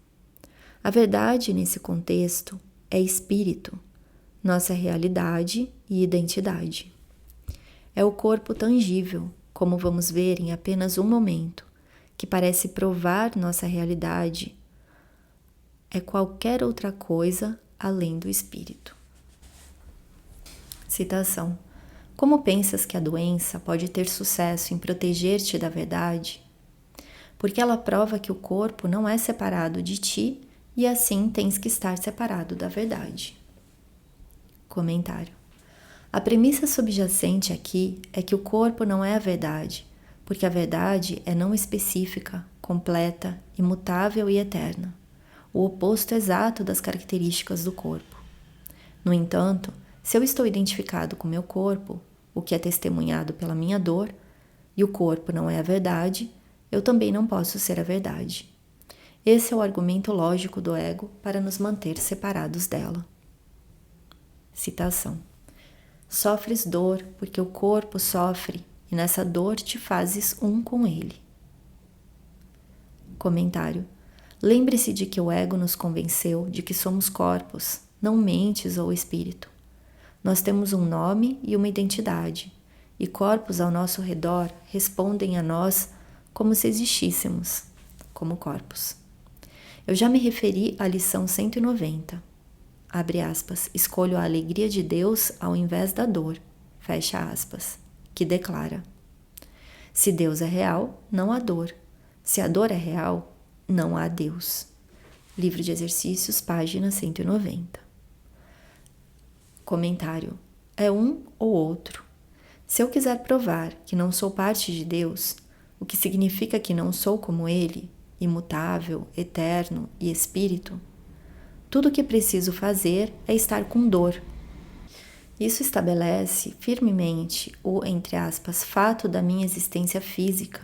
S1: A verdade, nesse contexto, é espírito, nossa realidade e identidade. É o corpo tangível, como vamos ver em apenas um momento, que parece provar nossa realidade. É qualquer outra coisa além do espírito. Citação. Como pensas que a doença pode ter sucesso em proteger-te da verdade? Porque ela prova que o corpo não é separado de ti e assim tens que estar separado da verdade. Comentário. A premissa subjacente aqui é que o corpo não é a verdade, porque a verdade é não específica, completa, imutável e eterna, o oposto exato das características do corpo. No entanto, se eu estou identificado com meu corpo, o que é testemunhado pela minha dor, e o corpo não é a verdade, eu também não posso ser a verdade. Esse é o argumento lógico do ego para nos manter separados dela. Citação. Sofres dor porque o corpo sofre e nessa dor te fazes um com ele. Comentário. Lembre-se de que o ego nos convenceu de que somos corpos, não mentes ou espírito. Nós temos um nome e uma identidade, e corpos ao nosso redor respondem a nós como se existíssemos, como corpos. Eu já me referi à lição 190. Abre aspas, escolho a alegria de Deus ao invés da dor, fecha aspas, que declara: se Deus é real, não há dor. Se a dor é real, não há Deus. Livro de Exercícios, página 190. Comentário. É um ou outro. Se eu quiser provar que não sou parte de Deus, o que significa que não sou como Ele, imutável, eterno e espírito, tudo o que preciso fazer é estar com dor. Isso estabelece firmemente o, entre aspas, fato da minha existência física,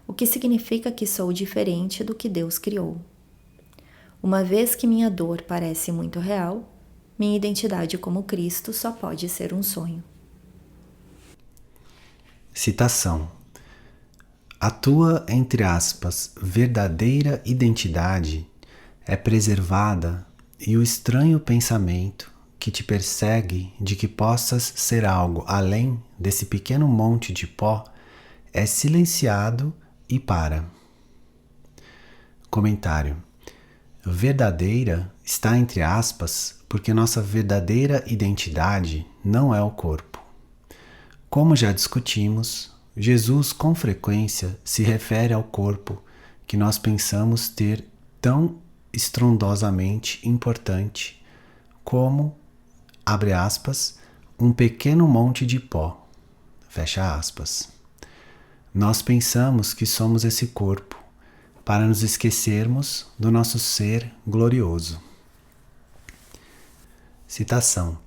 S1: o que significa que sou diferente do que Deus criou. Uma vez que minha dor parece muito real, minha identidade como Cristo só pode ser um sonho.
S2: Citação. A tua, entre aspas, verdadeira identidade é preservada e o estranho pensamento que te persegue de que possas ser algo além desse pequeno monte de pó é silenciado e para. Comentário. Verdadeira está entre aspas porque nossa verdadeira identidade não é o corpo. Como já discutimos, Jesus com frequência se refere ao corpo que nós pensamos ter tão estrondosamente importante como, abre aspas, um pequeno monte de pó, fecha aspas. Nós pensamos que somos esse corpo para nos esquecermos do nosso ser glorioso. Citação.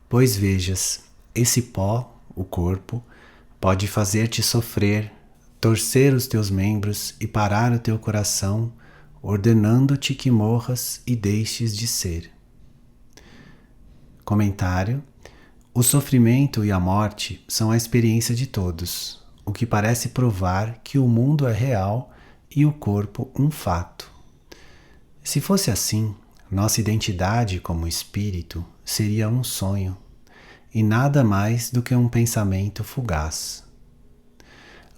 S2: Pois vejas, esse pó, o corpo, pode fazer-te sofrer, torcer os teus membros e parar o teu coração, ordenando-te que morras e deixes de ser. Comentário. O sofrimento e a morte são a experiência de todos. o que parece provar que o mundo é real e o corpo um fato. Se fosse assim, nossa identidade como espírito seria um sonho, e nada mais do que um pensamento fugaz.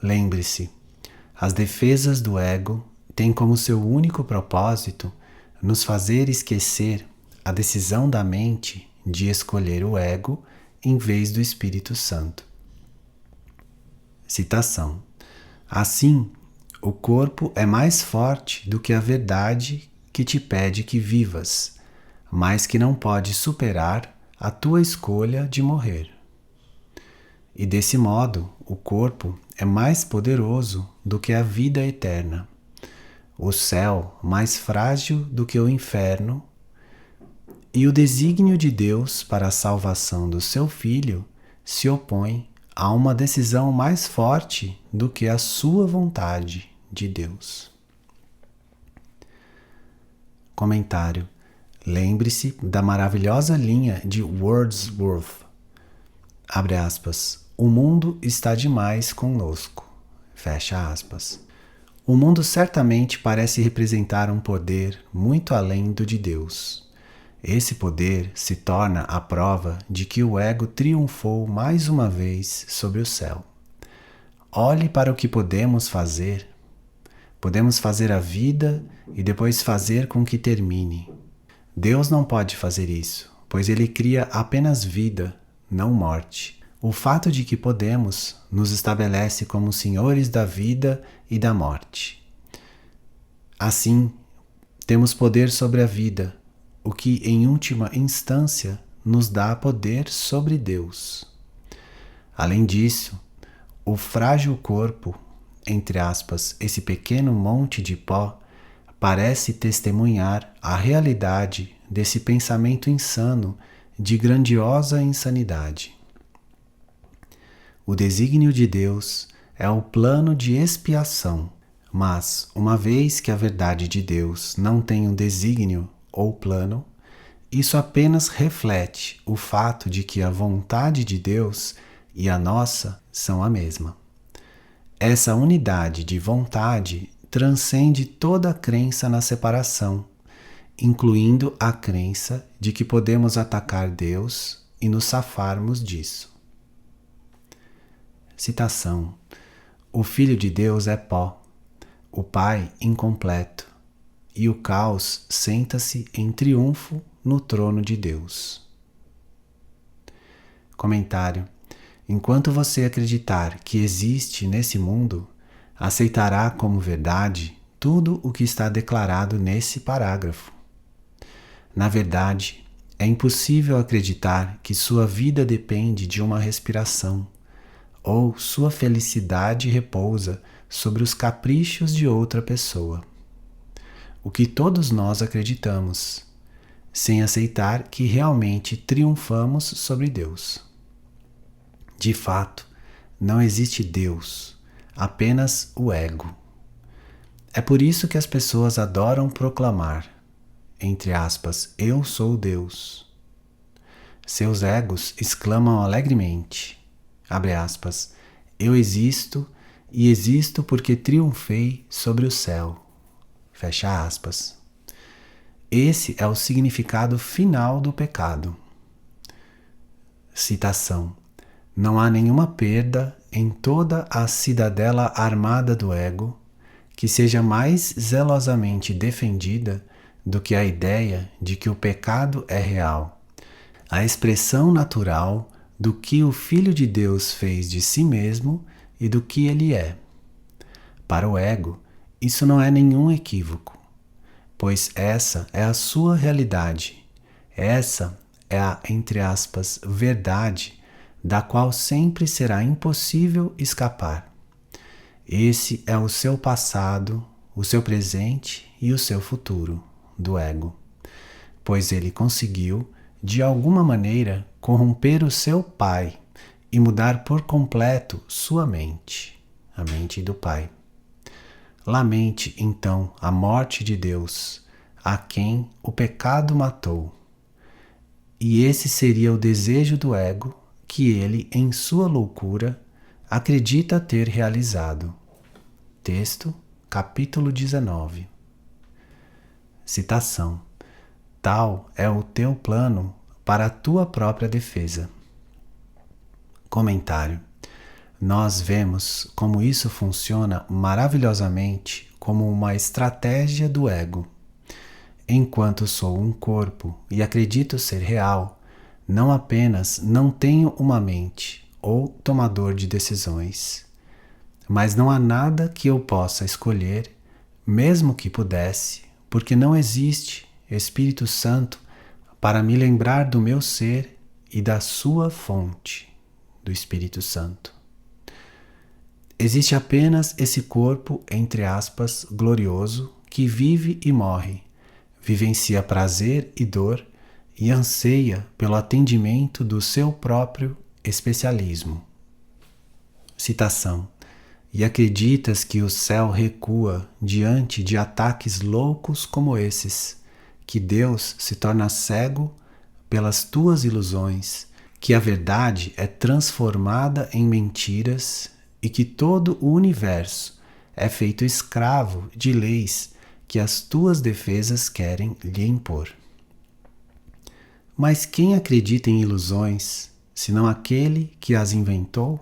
S2: Lembre-se, as defesas do ego têm como seu único propósito nos fazer esquecer a decisão da mente de escolher o ego em vez do Espírito Santo. Citação: assim, o corpo é mais forte do que a verdade que te pede que vivas, mas que não pode superar a tua escolha de morrer. E desse modo, o corpo é mais poderoso do que a vida eterna, o céu mais frágil do que o inferno, e o desígnio de Deus para a salvação do seu Filho se opõe a uma decisão mais forte do que a sua vontade de Deus. Comentário: lembre-se da maravilhosa linha de Wordsworth, abre aspas, o mundo está demais conosco, fecha aspas. O mundo certamente parece representar um poder muito além do de Deus. Esse poder se torna a prova de que o ego triunfou mais uma vez sobre o céu. Olhe para o que podemos fazer. Podemos fazer a vida e depois fazer com que termine. Deus não pode fazer isso, pois Ele cria apenas vida, não morte. O fato de que podemos nos estabelece como senhores da vida e da morte. Assim, temos poder sobre a vida, o que, em última instância, nos dá poder sobre Deus. Além disso, o frágil corpo, entre aspas, esse pequeno monte de pó, parece testemunhar a realidade desse pensamento insano de grandiosa insanidade. O desígnio de Deus é o plano de expiação, mas, uma vez que a verdade de Deus não tem um desígnio ou plano, isso apenas reflete o fato de que a vontade de Deus e a nossa são a mesma. Essa unidade de vontade transcende toda a crença na separação, incluindo a crença de que podemos atacar Deus e nos safarmos disso. Citação: o Filho de Deus é pó, o Pai incompleto, e o caos senta-se em triunfo no trono de Deus. Comentário: enquanto você acreditar que existe nesse mundo, aceitará como verdade tudo o que está declarado nesse parágrafo. Na verdade, é impossível acreditar que sua vida depende de uma respiração, ou sua felicidade repousa sobre os caprichos de outra pessoa. O que todos nós acreditamos, sem aceitar que realmente triunfamos sobre Deus. De fato, não existe Deus, apenas o ego. É por isso que as pessoas adoram proclamar, entre aspas, eu sou Deus. Seus egos exclamam alegremente, abre aspas, eu existo e existo porque triunfei sobre o céu. Fecha aspas. Esse é o significado final do pecado. Citação: não há nenhuma perda em toda a cidadela armada do ego que seja mais zelosamente defendida do que a ideia de que o pecado é real, a expressão natural do que o Filho de Deus fez de si mesmo e do que ele é. Para o ego, isso não é nenhum equívoco, pois essa é a sua realidade, essa é a, entre aspas, verdade da qual sempre será impossível escapar. Esse é o seu passado, o seu presente e o seu futuro do ego, pois ele conseguiu, de alguma maneira, corromper o seu pai e mudar por completo sua mente, a mente do pai. Lamente, então, a morte de Deus, a quem o pecado matou. E esse seria o desejo do ego que ele, em sua loucura, acredita ter realizado. Texto, capítulo 19. Citação: tal é o teu plano para a tua própria defesa. Comentário: nós vemos como isso funciona maravilhosamente como uma estratégia do ego. Enquanto sou um corpo e acredito ser real, não apenas não tenho uma mente ou tomador de decisões, mas não há nada que eu possa escolher, mesmo que pudesse, porque não existe Espírito Santo para me lembrar do meu ser e da sua fonte, do Espírito Santo. Existe apenas esse corpo, entre aspas, glorioso, que vive e morre, vivencia prazer e dor e anseia pelo atendimento do seu próprio especialismo. Citação: e acreditas que o céu recua diante de ataques loucos como esses, que Deus se torna cego pelas tuas ilusões, que a verdade é transformada em mentiras e que todo o universo é feito escravo de leis que as tuas defesas querem lhe impor. Mas quem acredita em ilusões, senão aquele que as inventou?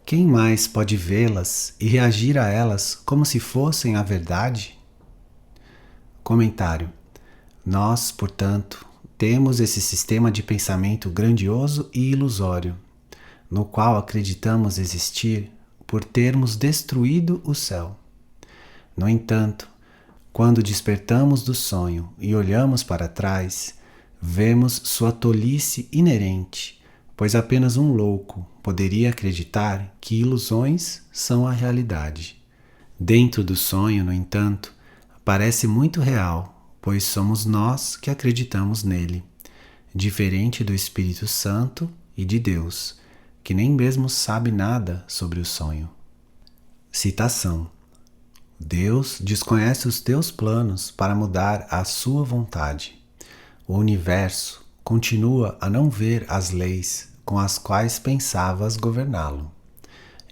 S2: Quem mais pode vê-las e reagir a elas como se fossem a verdade? Comentário: nós, portanto, temos esse sistema de pensamento grandioso e ilusório, no qual acreditamos existir por termos destruído o céu. No entanto, quando despertamos do sonho e olhamos para trás, vemos sua tolice inerente, pois apenas um louco poderia acreditar que ilusões são a realidade. Dentro do sonho, no entanto, parece muito real, pois somos nós que acreditamos nele, diferente do Espírito Santo e de Deus, que nem mesmo sabe nada sobre o sonho. Citação: Deus desconhece os teus planos para mudar a sua vontade. O universo continua a não ver as leis com as quais pensavas governá-lo.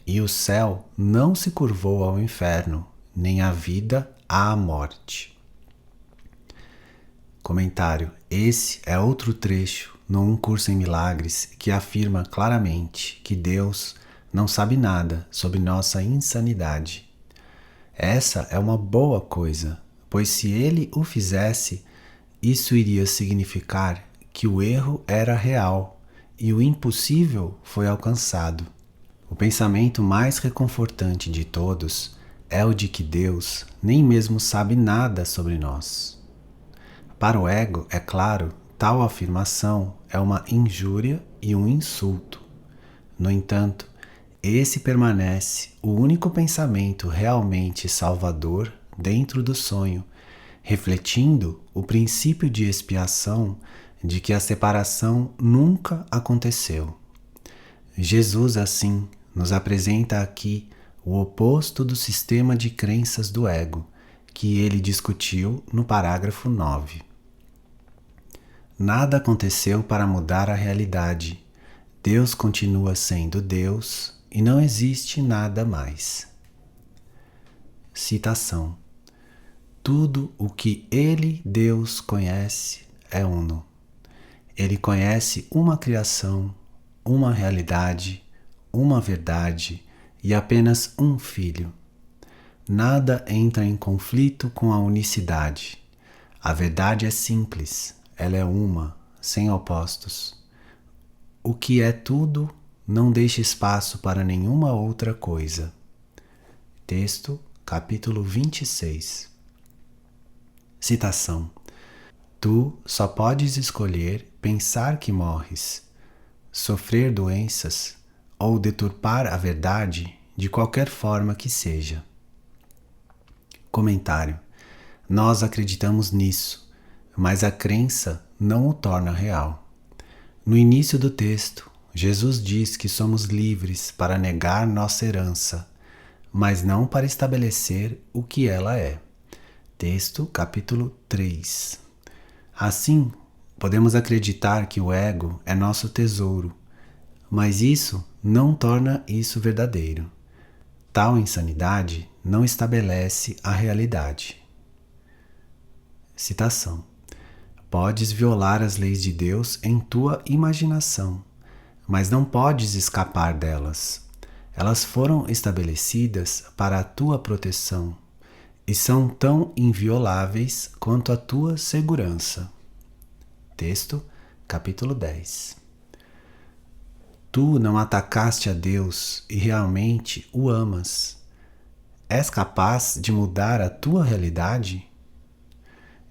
S2: E o céu não se curvou ao inferno, nem a vida à morte. Comentário: esse é outro trecho no Um Curso em Milagres que afirma claramente que Deus não sabe nada sobre nossa insanidade. Essa é uma boa coisa, pois se ele o fizesse, isso iria significar que o erro era real e o impossível foi alcançado. O pensamento mais reconfortante de todos é o de que Deus nem mesmo sabe nada sobre nós. Para o ego, é claro, tal afirmação é uma injúria e um insulto. No entanto, esse permanece o único pensamento realmente salvador dentro do sonho, refletindo o princípio de expiação de que a separação nunca aconteceu. Jesus, assim, nos apresenta aqui o oposto do sistema de crenças do ego, que ele discutiu no parágrafo 9. Nada aconteceu para mudar a realidade. Deus continua sendo Deus e não existe nada mais. Citação: tudo o que ele, Deus, conhece é uno. Ele conhece uma criação, uma realidade, uma verdade e apenas um filho. Nada entra em conflito com a unicidade. A verdade é simples, ela é uma, sem opostos. O que é tudo não deixa espaço para nenhuma outra coisa. Texto, capítulo 26. Citação: tu só podes escolher pensar que morres, sofrer doenças ou deturpar a verdade de qualquer forma que seja. Comentário: nós acreditamos nisso, mas a crença não o torna real. No início do texto, Jesus diz que somos livres para negar nossa herança, mas não para estabelecer o que ela é. Texto, capítulo 3. Assim, podemos acreditar que o ego é nosso tesouro, mas isso não torna isso verdadeiro. Tal insanidade não estabelece a realidade. Citação: podes violar as leis de Deus em tua imaginação, mas não podes escapar delas. Elas foram estabelecidas para a tua proteção e são tão invioláveis quanto a tua segurança. Texto, capítulo 10. Tu não atacaste a Deus e realmente o amas. És capaz de mudar a tua realidade?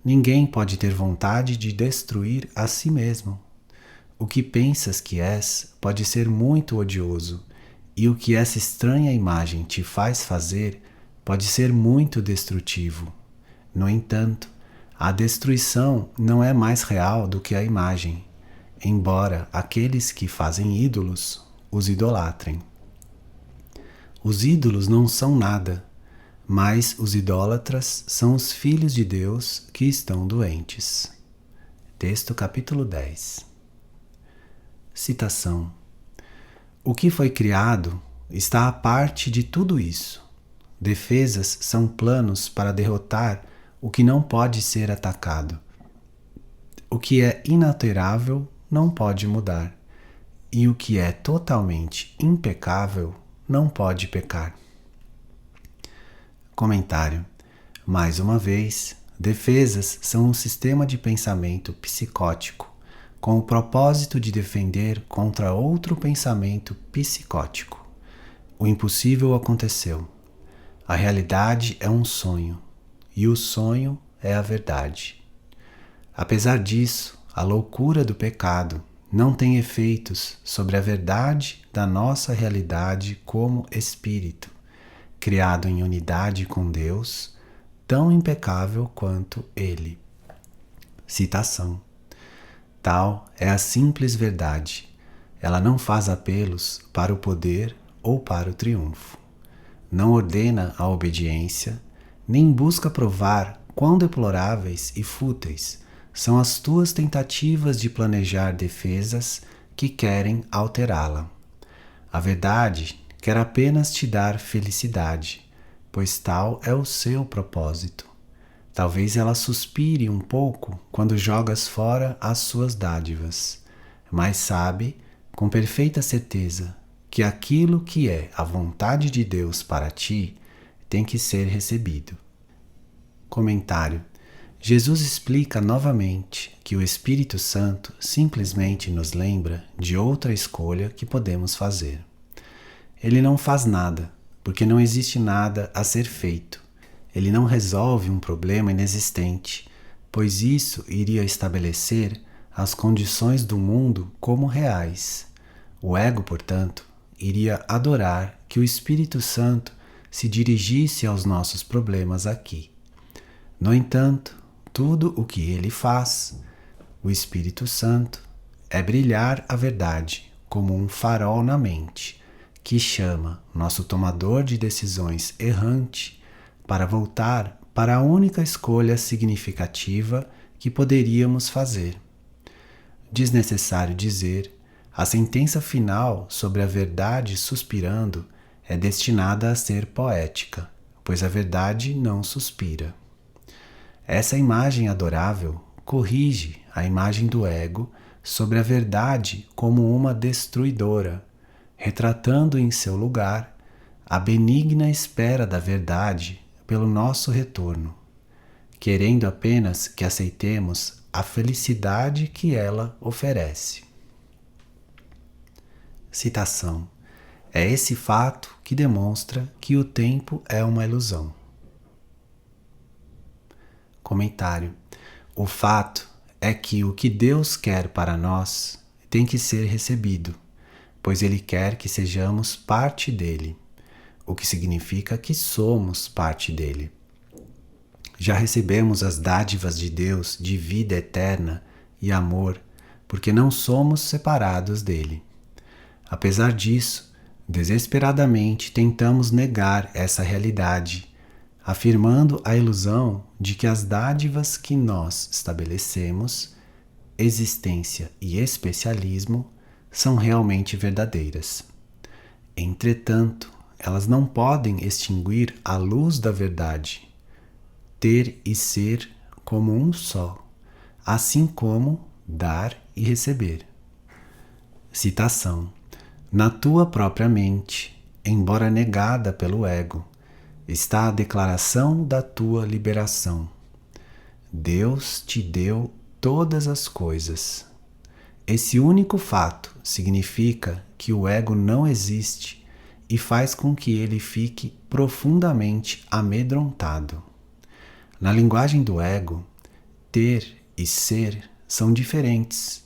S2: Ninguém pode ter vontade de destruir a si mesmo. O que pensas que és pode ser muito odioso, e o que essa estranha imagem te faz fazer pode ser muito destrutivo. No entanto, a destruição não é mais real do que a imagem, embora aqueles que fazem ídolos os idolatrem. Os ídolos não são nada, mas os idólatras são os filhos de Deus que estão doentes. Texto capítulo 10. Citação: o que foi criado está à parte de tudo isso. Defesas são planos para derrotar o que não pode ser atacado. O que é inalterável não pode mudar, e o que é totalmente impecável não pode pecar. Comentário: mais uma vez, defesas são um sistema de pensamento psicótico com o propósito de defender contra outro pensamento psicótico. O impossível aconteceu. A realidade é um sonho, e o sonho é a verdade. Apesar disso, a loucura do pecado não tem efeitos sobre a verdade da nossa realidade como espírito, criado em unidade com Deus, tão impecável quanto Ele. Citação: tal é a simples verdade. Ela não faz apelos para o poder ou para o triunfo. Não ordena a obediência, nem busca provar quão deploráveis e fúteis são as tuas tentativas de planejar defesas que querem alterá-la. A verdade quer apenas te dar felicidade, pois tal é o seu propósito. Talvez ela suspire um pouco quando jogas fora as suas dádivas, mas sabe, com perfeita certeza, que aquilo que é a vontade de Deus para ti tem que ser recebido. Comentário: Jesus explica novamente que o Espírito Santo simplesmente nos lembra de outra escolha que podemos fazer. Ele não faz nada, porque não existe nada a ser feito. Ele não resolve um problema inexistente, pois isso iria estabelecer as condições do mundo como reais. O ego, portanto, iria adorar que o Espírito Santo se dirigisse aos nossos problemas aqui. No entanto, tudo o que ele faz, o Espírito Santo, é brilhar a verdade como um farol na mente, que chama nosso tomador de decisões errante para voltar para a única escolha significativa que poderíamos fazer. Desnecessário dizer, a sentença final sobre a verdade suspirando é destinada a ser poética, pois a verdade não suspira. Essa imagem adorável corrige a imagem do ego sobre a verdade como uma destruidora, retratando em seu lugar a benigna espera da verdade pelo nosso retorno, querendo apenas que aceitemos a felicidade que ela oferece. Citação: é esse fato que demonstra que o tempo é uma ilusão. Comentário: o fato é que o que Deus quer para nós tem que ser recebido, pois Ele quer que sejamos parte dele, o que significa que somos parte dele. Já recebemos as dádivas de Deus de vida eterna e amor, porque não somos separados dele. Apesar disso, desesperadamente tentamos negar essa realidade, afirmando a ilusão de que as dádivas que nós estabelecemos, existência e especialismo, são realmente verdadeiras. Entretanto, elas não podem extinguir a luz da verdade, ter e ser como um só, assim como dar e receber. Citação: na tua própria mente, embora negada pelo ego, está a declaração da tua liberação. Deus te deu todas as coisas. Esse único fato significa que o ego não existe e faz com que ele fique profundamente amedrontado. Na linguagem do ego, ter e ser são diferentes,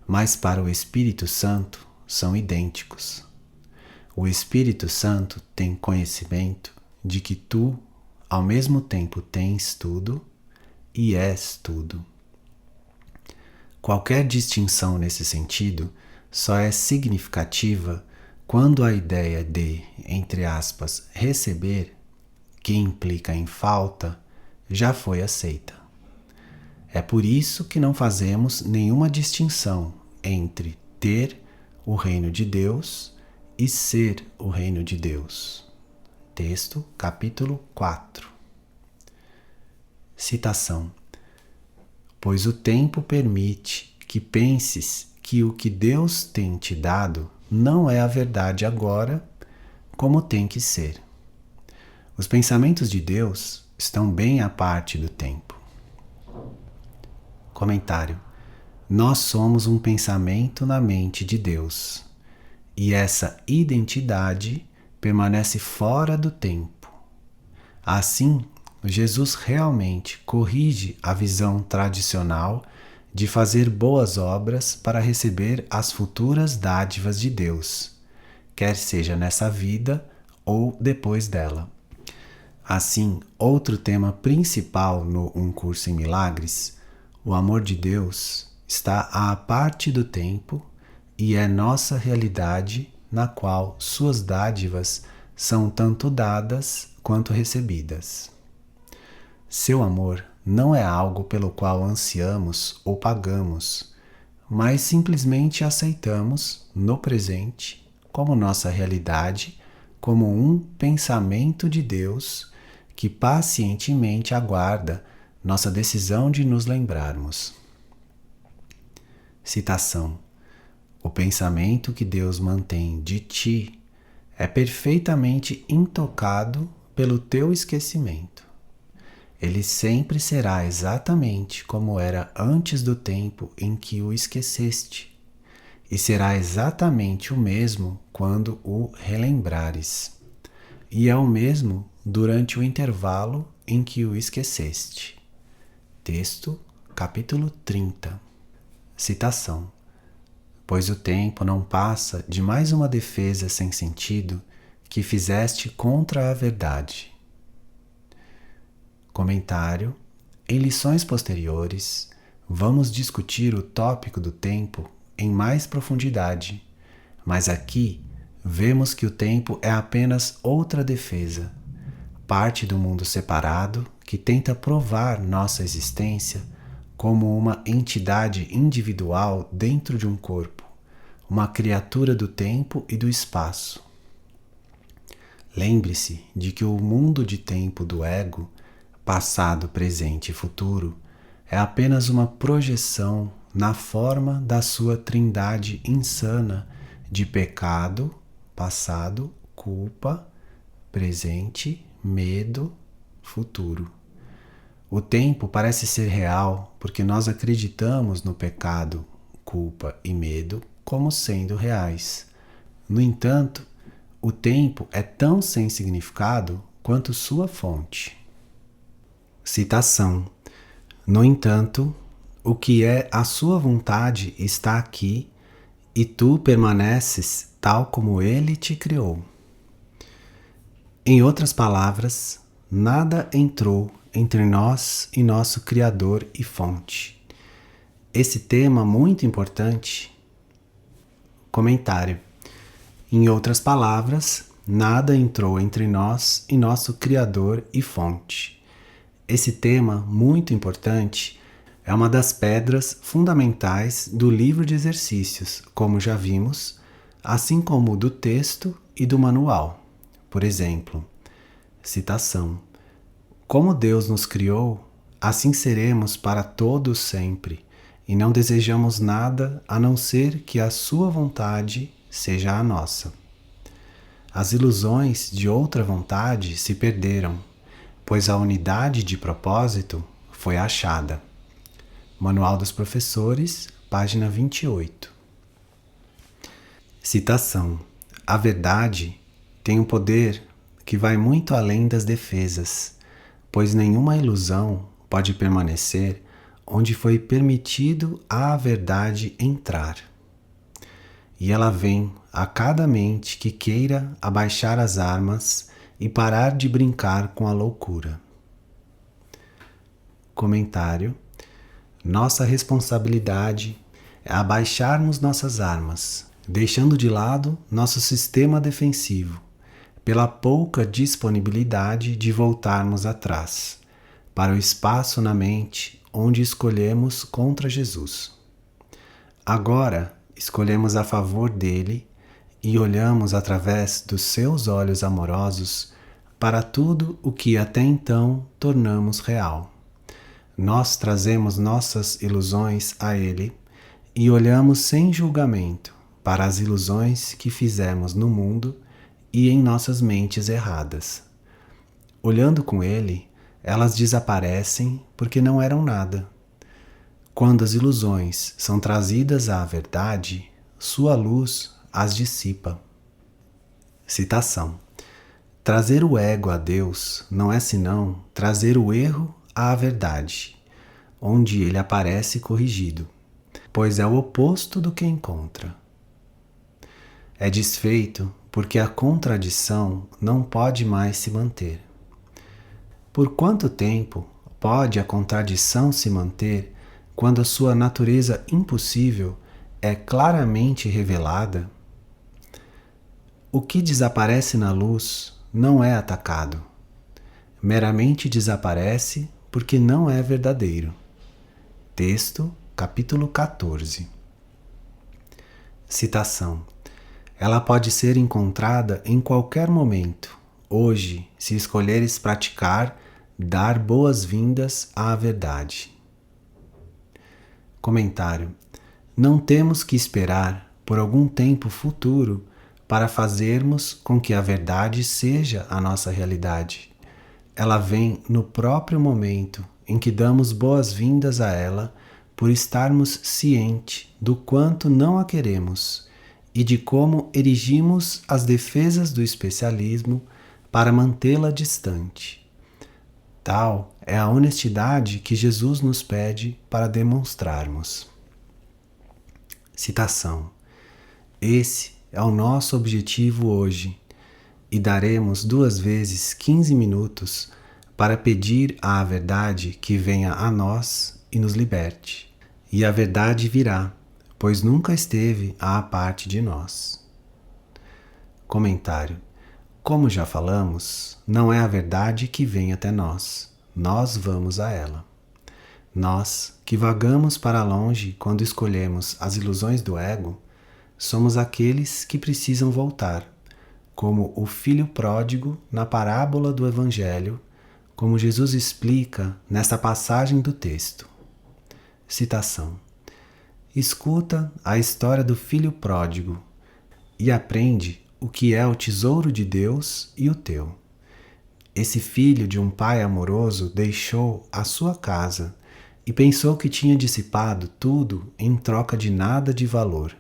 S2: mas para o Espírito Santo são idênticos. O Espírito Santo tem conhecimento de que tu, ao mesmo tempo, tens tudo e és tudo. Qualquer distinção nesse sentido só é significativa quando a ideia de, entre aspas, receber, que implica em falta, já foi aceita. É por isso que não fazemos nenhuma distinção entre ter o reino de Deus e ser o reino de Deus. Texto, capítulo 4. Citação: pois o tempo permite que penses que o que Deus tem te dado não é a verdade agora, como tem que ser. Os pensamentos de Deus estão bem à parte do tempo. Comentário: nós somos um pensamento na mente de Deus, e essa identidade permanece fora do tempo. Assim, Jesus realmente corrige a visão tradicional de fazer boas obras para receber as futuras dádivas de Deus, quer seja nessa vida ou depois dela. Assim, outro tema principal no Um Curso em Milagres, o amor de Deus, está à parte do tempo e é nossa realidade na qual suas dádivas são tanto dadas quanto recebidas. Seu amor não é algo pelo qual ansiamos ou pagamos, mas simplesmente aceitamos no presente como nossa realidade, como um pensamento de Deus que pacientemente aguarda nossa decisão de nos lembrarmos. Citação: o pensamento que Deus mantém de ti é perfeitamente intocado pelo teu esquecimento. Ele sempre será exatamente como era antes do tempo em que o esqueceste, e será exatamente o mesmo quando o relembrares, e é o mesmo durante o intervalo em que o esqueceste. Texto, capítulo 30. Citação: pois o tempo não passa de mais uma defesa sem sentido que fizeste contra a verdade. Comentário: em lições posteriores, vamos discutir o tópico do tempo em mais profundidade, mas aqui vemos que o tempo é apenas outra defesa, parte do mundo separado que tenta provar nossa existência como uma entidade individual dentro de um corpo, uma criatura do tempo e do espaço. Lembre-se de que o mundo de tempo do ego, passado, presente e futuro, é apenas uma projeção na forma da sua trindade insana de pecado, passado, culpa, presente, medo, futuro. O tempo parece ser real porque nós acreditamos no pecado, culpa e medo como sendo reais. No entanto, o tempo é tão sem significado quanto sua fonte. Citação: no entanto, o que é a sua vontade está aqui e tu permaneces tal como ele te criou. Em outras palavras, nada entrou entre nós e nosso Criador e fonte. Esse tema muito importante. Comentário: em outras palavras, nada entrou entre nós e nosso Criador e fonte. Esse tema muito importante é uma das pedras fundamentais do livro de exercícios, como já vimos, assim como do texto e do manual. Por exemplo, citação: como Deus nos criou, assim seremos para todos sempre, e não desejamos nada a não ser que a sua vontade seja a nossa. As ilusões de outra vontade se perderam, pois a unidade de propósito foi achada. Manual dos Professores, página 28. Citação: a verdade tem um poder que vai muito além das defesas, pois nenhuma ilusão pode permanecer onde foi permitido à verdade entrar. E ela vem a cada mente que queira abaixar as armas e parar de brincar com a loucura. Comentário: nossa responsabilidade é abaixarmos nossas armas, deixando de lado nosso sistema defensivo, pela pouca disponibilidade de voltarmos atrás, para o espaço na mente onde escolhemos contra Jesus. Agora, escolhemos a favor dele e olhamos através dos seus olhos amorosos para tudo o que até então tornamos real. Nós trazemos nossas ilusões a ele e olhamos sem julgamento para as ilusões que fizemos no mundo e em nossas mentes erradas. Olhando com ele, elas desaparecem porque não eram nada. Quando as ilusões são trazidas à verdade, sua luz as dissipa. Citação: trazer o ego a Deus não é senão trazer o erro à verdade, onde ele aparece corrigido, pois é o oposto do que encontra. É desfeito porque a contradição não pode mais se manter. Por quanto tempo pode a contradição se manter quando a sua natureza impossível é claramente revelada? O que desaparece na luz não é atacado. Meramente desaparece porque não é verdadeiro. Texto, capítulo 14. Citação: ela pode ser encontrada em qualquer momento. Hoje, se escolheres praticar, dar boas-vindas à verdade. Comentário: não temos que esperar por algum tempo futuro para fazermos com que a verdade seja a nossa realidade. Ela vem no próprio momento em que damos boas-vindas a ela por estarmos cientes do quanto não a queremos e de como erigimos as defesas do especialismo para mantê-la distante. Tal é a honestidade que Jesus nos pede para demonstrarmos. Citação: esse é o nosso objetivo hoje, e daremos 2 vezes 15 minutos para pedir à verdade que venha a nós e nos liberte. E a verdade virá, pois nunca esteve à parte de nós. Comentário: como já falamos, não é a verdade que vem até nós, nós vamos a ela. Nós, que vagamos para longe quando escolhemos as ilusões do ego, somos aqueles que precisam voltar, como o filho pródigo na parábola do Evangelho, como Jesus explica nesta passagem do texto. Citação: escuta a história do filho pródigo e aprende o que é o tesouro de Deus e o teu. Esse filho de um pai amoroso deixou a sua casa e pensou que tinha dissipado tudo em troca de nada de valor.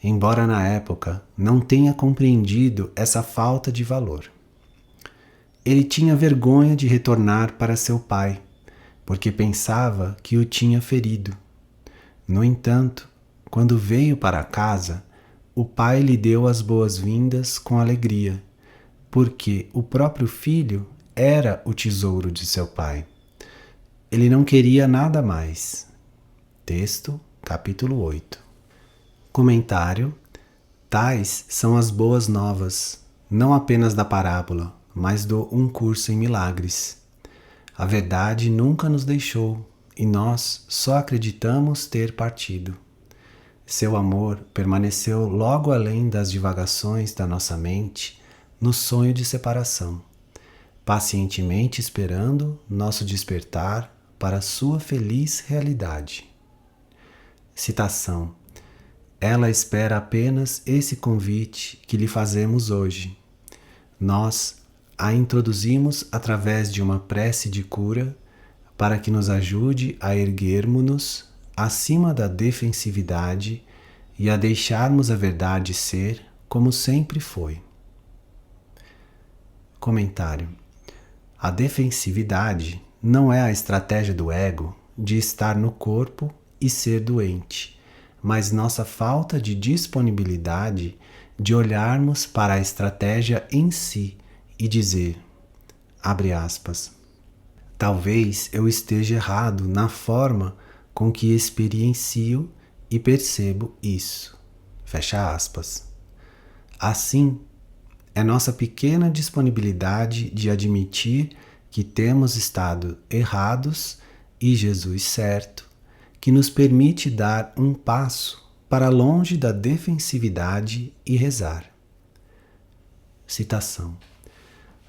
S2: Embora na época não tenha compreendido essa falta de valor. Ele tinha vergonha de retornar para seu pai, porque pensava que o tinha ferido. No entanto, quando veio para casa, o pai lhe deu as boas-vindas com alegria, porque o próprio filho era o tesouro de seu pai. Ele não queria nada mais. Texto, capítulo 8. Comentário: tais são as boas novas, não apenas da parábola, mas do Um Curso em Milagres. A verdade nunca nos deixou e nós só acreditamos ter partido. Seu amor permaneceu logo além das divagações da nossa mente no sonho de separação, pacientemente esperando nosso despertar para sua feliz realidade. Citação: ela espera apenas esse convite que lhe fazemos hoje. Nós a introduzimos através de uma prece de cura para que nos ajude a erguermos-nos acima da defensividade e a deixarmos a verdade ser como sempre foi. Comentário: a defensividade não é a estratégia do ego de estar no corpo e ser doente, mas nossa falta de disponibilidade de olharmos para a estratégia em si e dizer, abre aspas, talvez eu esteja errado na forma com que experiencio e percebo isso. Fecha aspas. Assim, é nossa pequena disponibilidade de admitir que temos estado errados e Jesus certo, que nos permite dar um passo para longe da defensividade e rezar. Citação: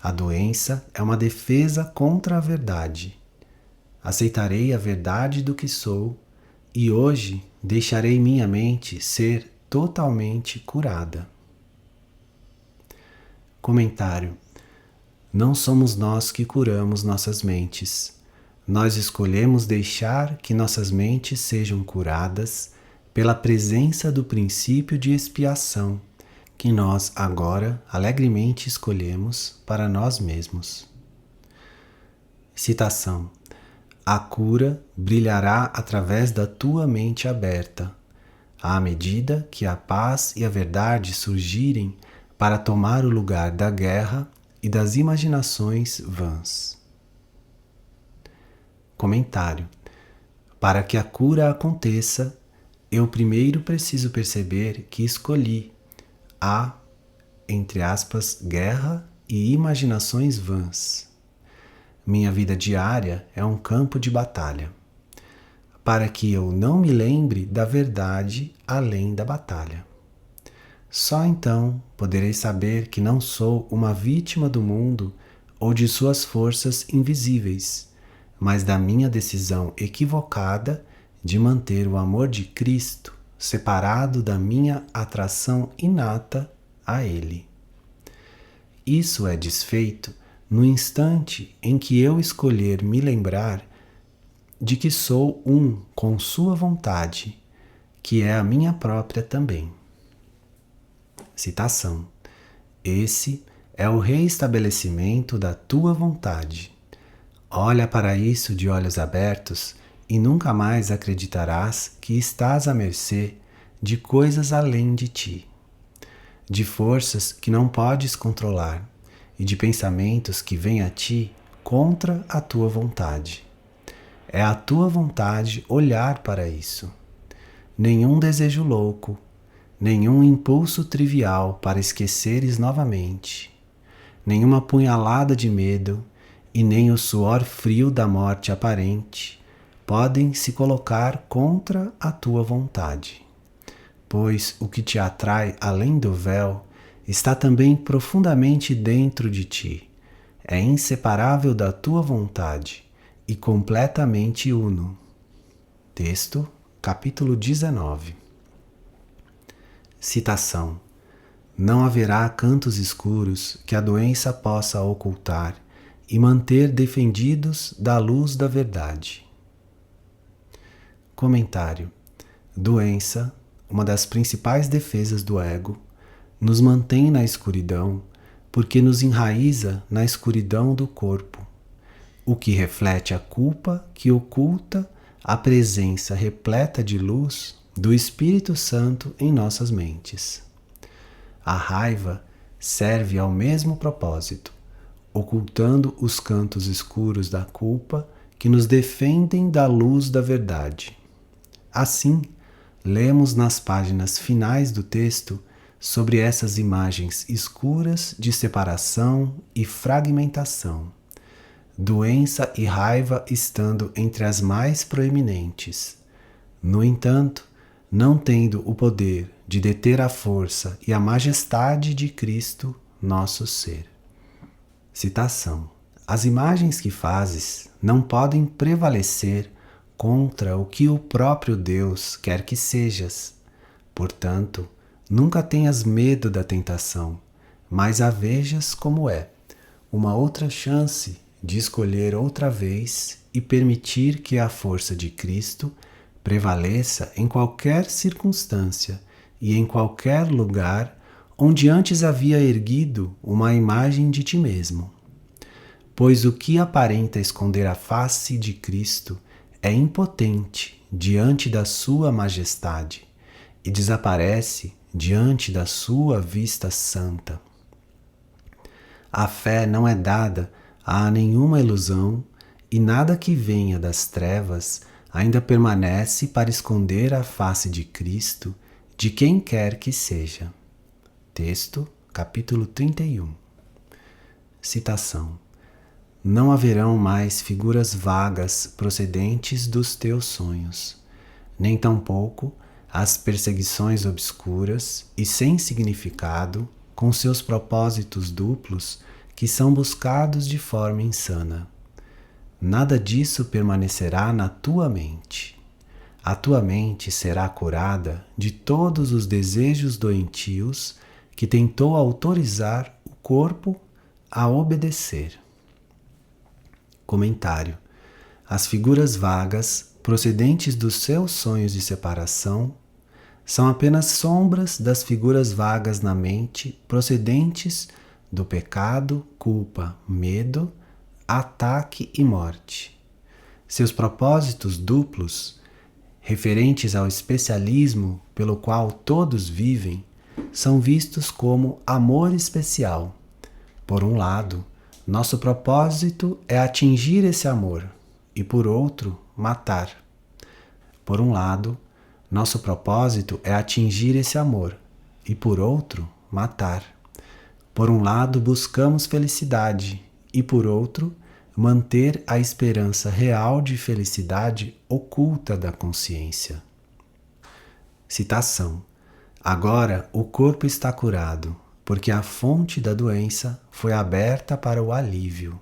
S2: a doença é uma defesa contra a verdade. Aceitarei a verdade do que sou e hoje deixarei minha mente ser totalmente curada. Comentário: não somos nós que curamos nossas mentes. Nós escolhemos deixar que nossas mentes sejam curadas pela presença do princípio de expiação, que nós agora alegremente escolhemos para nós mesmos. Citação: a cura brilhará através da tua mente aberta, à medida que a paz e a verdade surgirem para tomar o lugar da guerra e das imaginações vãs. Comentário: para que a cura aconteça, eu primeiro preciso perceber que escolhi a, entre aspas, guerra e imaginações vãs. Minha vida diária é um campo de batalha, para que eu não me lembre da verdade além da batalha. Só então poderei saber que não sou uma vítima do mundo ou de suas forças invisíveis, mas da minha decisão equivocada de manter o amor de Cristo separado da minha atração inata a Ele. Isso é desfeito no instante em que eu escolher me lembrar de que sou um com Sua vontade, que é a minha própria também. Citação: esse é o reestabelecimento da tua vontade. Olha para isso de olhos abertos e nunca mais acreditarás que estás à mercê de coisas além de ti, de forças que não podes controlar e de pensamentos que vêm a ti contra a tua vontade. É a tua vontade olhar para isso. Nenhum desejo louco, nenhum impulso trivial para esqueceres novamente, nenhuma punhalada de medo e nem o suor frio da morte aparente podem se colocar contra a tua vontade, pois o que te atrai além do véu está também profundamente dentro de ti, é inseparável da tua vontade e completamente uno. Texto, capítulo 19. Citação: não haverá cantos escuros que a doença possa ocultar e manter defendidos da luz da verdade. Comentário: doença, uma das principais defesas do ego, nos mantém na escuridão porque nos enraiza na escuridão do corpo, o que reflete a culpa que oculta a presença repleta de luz do Espírito Santo em nossas mentes. A raiva serve ao mesmo propósito, ocultando os cantos escuros da culpa que nos defendem da luz da verdade. Assim, lemos nas páginas finais do texto sobre essas imagens escuras de separação e fragmentação, doença e raiva estando entre as mais proeminentes. No entanto, não tendo o poder de deter a força e a majestade de Cristo, nosso ser. Citação: as imagens que fazes não podem prevalecer contra o que o próprio Deus quer que sejas. Portanto, nunca tenhas medo da tentação, mas a vejas como é, uma outra chance de escolher outra vez e permitir que a força de Cristo prevaleça em qualquer circunstância e em qualquer lugar onde antes havia erguido uma imagem de ti mesmo. Pois o que aparenta esconder a face de Cristo é impotente diante da sua majestade e desaparece diante da sua vista santa. A fé não é dada a nenhuma ilusão e nada que venha das trevas ainda permanece para esconder a face de Cristo de quem quer que seja. Texto, capítulo 31. Citação: não haverão mais figuras vagas procedentes dos teus sonhos, nem tampouco as perseguições obscuras e sem significado com seus propósitos duplos que são buscados de forma insana. Nada disso permanecerá na tua mente. A tua mente será curada de todos os desejos doentios que tentou autorizar o corpo a obedecer. Comentário: as figuras vagas procedentes dos seus sonhos de separação são apenas sombras das figuras vagas na mente procedentes do pecado, culpa, medo, ataque e morte. Seus propósitos duplos, referentes ao especialismo pelo qual todos vivem, são vistos como amor especial. Por um lado, nosso propósito é atingir esse amor e, por outro, matar. Por um lado, nosso propósito é atingir esse amor e, por outro, matar. Por um lado, buscamos felicidade e, por outro, manter a esperança real de felicidade oculta da consciência. Citação: agora o corpo está curado, porque a fonte da doença foi aberta para o alívio.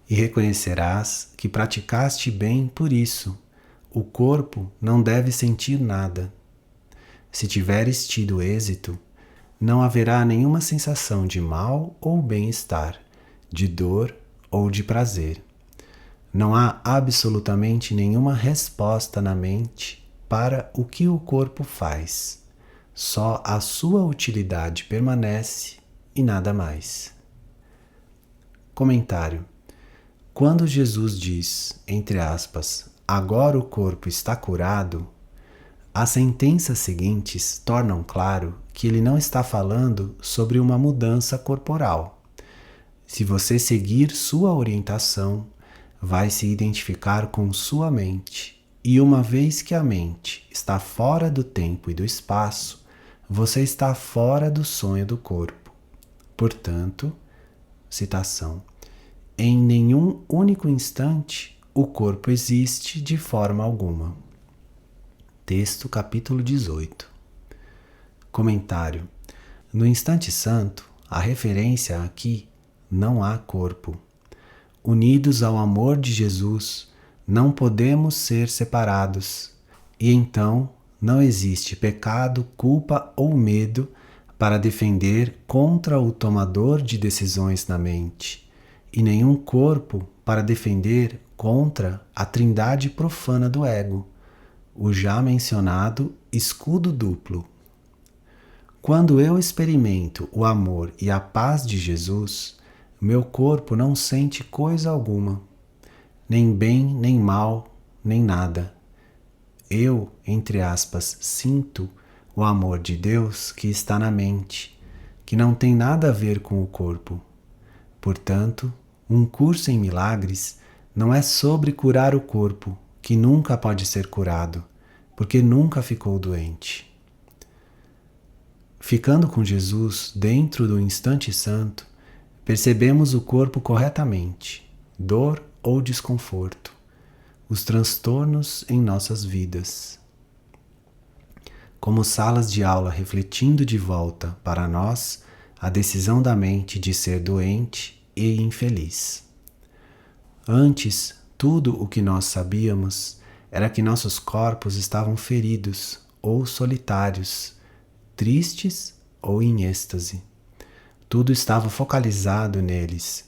S2: E reconhecerás que praticaste bem por isso. O corpo não deve sentir nada. Se tiveres tido êxito, não haverá nenhuma sensação de mal ou bem-estar, de dor ou de prazer. Não há absolutamente nenhuma resposta na mente para o que o corpo faz. Só a sua utilidade permanece e nada mais. Comentário: quando Jesus diz, entre aspas, agora o corpo está curado, as sentenças seguintes tornam claro que ele não está falando sobre uma mudança corporal. Se você seguir sua orientação, vai se identificar com sua mente, e uma vez que a mente está fora do tempo e do espaço, você está fora do sonho do corpo. Portanto, citação: em nenhum único instante o corpo existe de forma alguma. Texto, capítulo 18. Comentário: no instante santo, a referência aqui não há corpo. Unidos ao amor de Jesus, não podemos ser separados, e então não existe pecado, culpa ou medo para defender contra o tomador de decisões na mente, e nenhum corpo para defender contra a trindade profana do ego, o já mencionado escudo duplo. Quando eu experimento o amor e a paz de Jesus, meu corpo não sente coisa alguma, nem bem, nem mal, nem nada. Eu, entre aspas, sinto o amor de Deus que está na mente, que não tem nada a ver com o corpo. Portanto, um curso em milagres não é sobre curar o corpo, que nunca pode ser curado, porque nunca ficou doente. Ficando com Jesus dentro do instante santo, percebemos o corpo corretamente, dor ou desconforto, os transtornos em nossas vidas. como salas de aula refletindo de volta para nós a decisão da mente de ser doente e infeliz. Antes, tudo o que nós sabíamos era que nossos corpos estavam feridos ou solitários, tristes ou em êxtase. Tudo estava focalizado neles.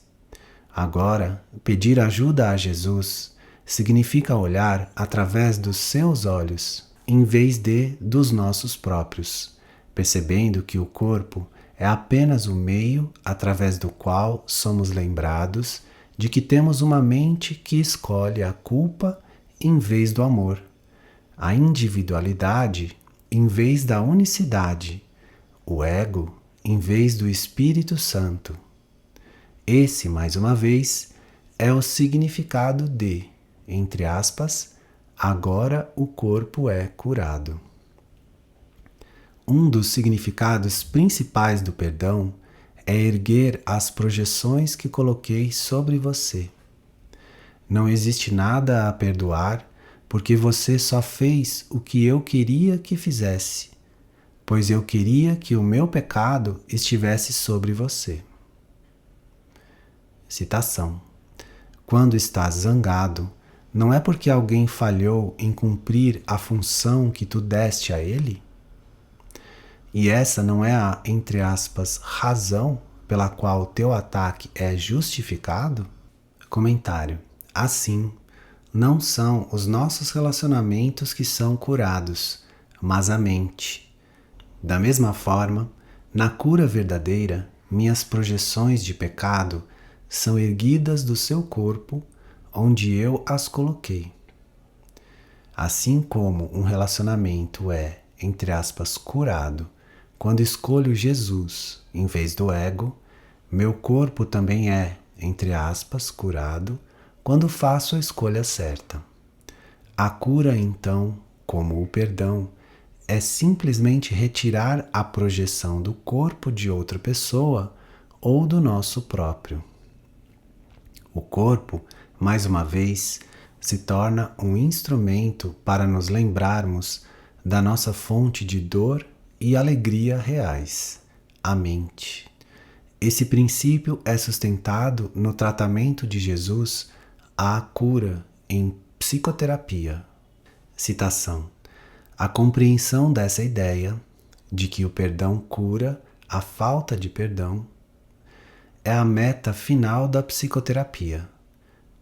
S2: Agora, pedir ajuda a Jesus significa olhar através dos seus olhos, em vez dos nossos próprios, percebendo que o corpo é apenas o meio através do qual somos lembrados de que temos uma mente que escolhe a culpa em vez do amor, a individualidade em vez da unicidade, o ego em vez do Espírito Santo. Esse, mais uma vez, é o significado de, entre aspas, agora o corpo é curado. Um dos significados principais do perdão é erguer as projeções que coloquei sobre você. Não existe nada a perdoar, porque você só fez o que eu queria que fizesse, pois eu queria que o meu pecado estivesse sobre você. Citação: quando estás zangado, não é porque alguém falhou em cumprir a função que tu deste a ele? E essa não é a, entre aspas, razão pela qual o teu ataque é justificado? Comentário: assim, não são os nossos relacionamentos que são curados, mas a mente. Da mesma forma, na cura verdadeira, minhas projeções de pecado são erguidas do seu corpo, onde eu as coloquei. Assim como um relacionamento é, entre aspas, curado, quando escolho Jesus em vez do ego, meu corpo também é, entre aspas, curado, quando faço a escolha certa. A cura, então, como o perdão, é simplesmente retirar a projeção do corpo de outra pessoa ou do nosso próprio. O corpo, mais uma vez, se torna um instrumento para nos lembrarmos da nossa fonte de dor e alegria reais, a mente. Esse princípio é sustentado no tratamento de Jesus à cura em psicoterapia. Citação: a compreensão dessa ideia de que o perdão cura a falta de perdão é a meta final da psicoterapia.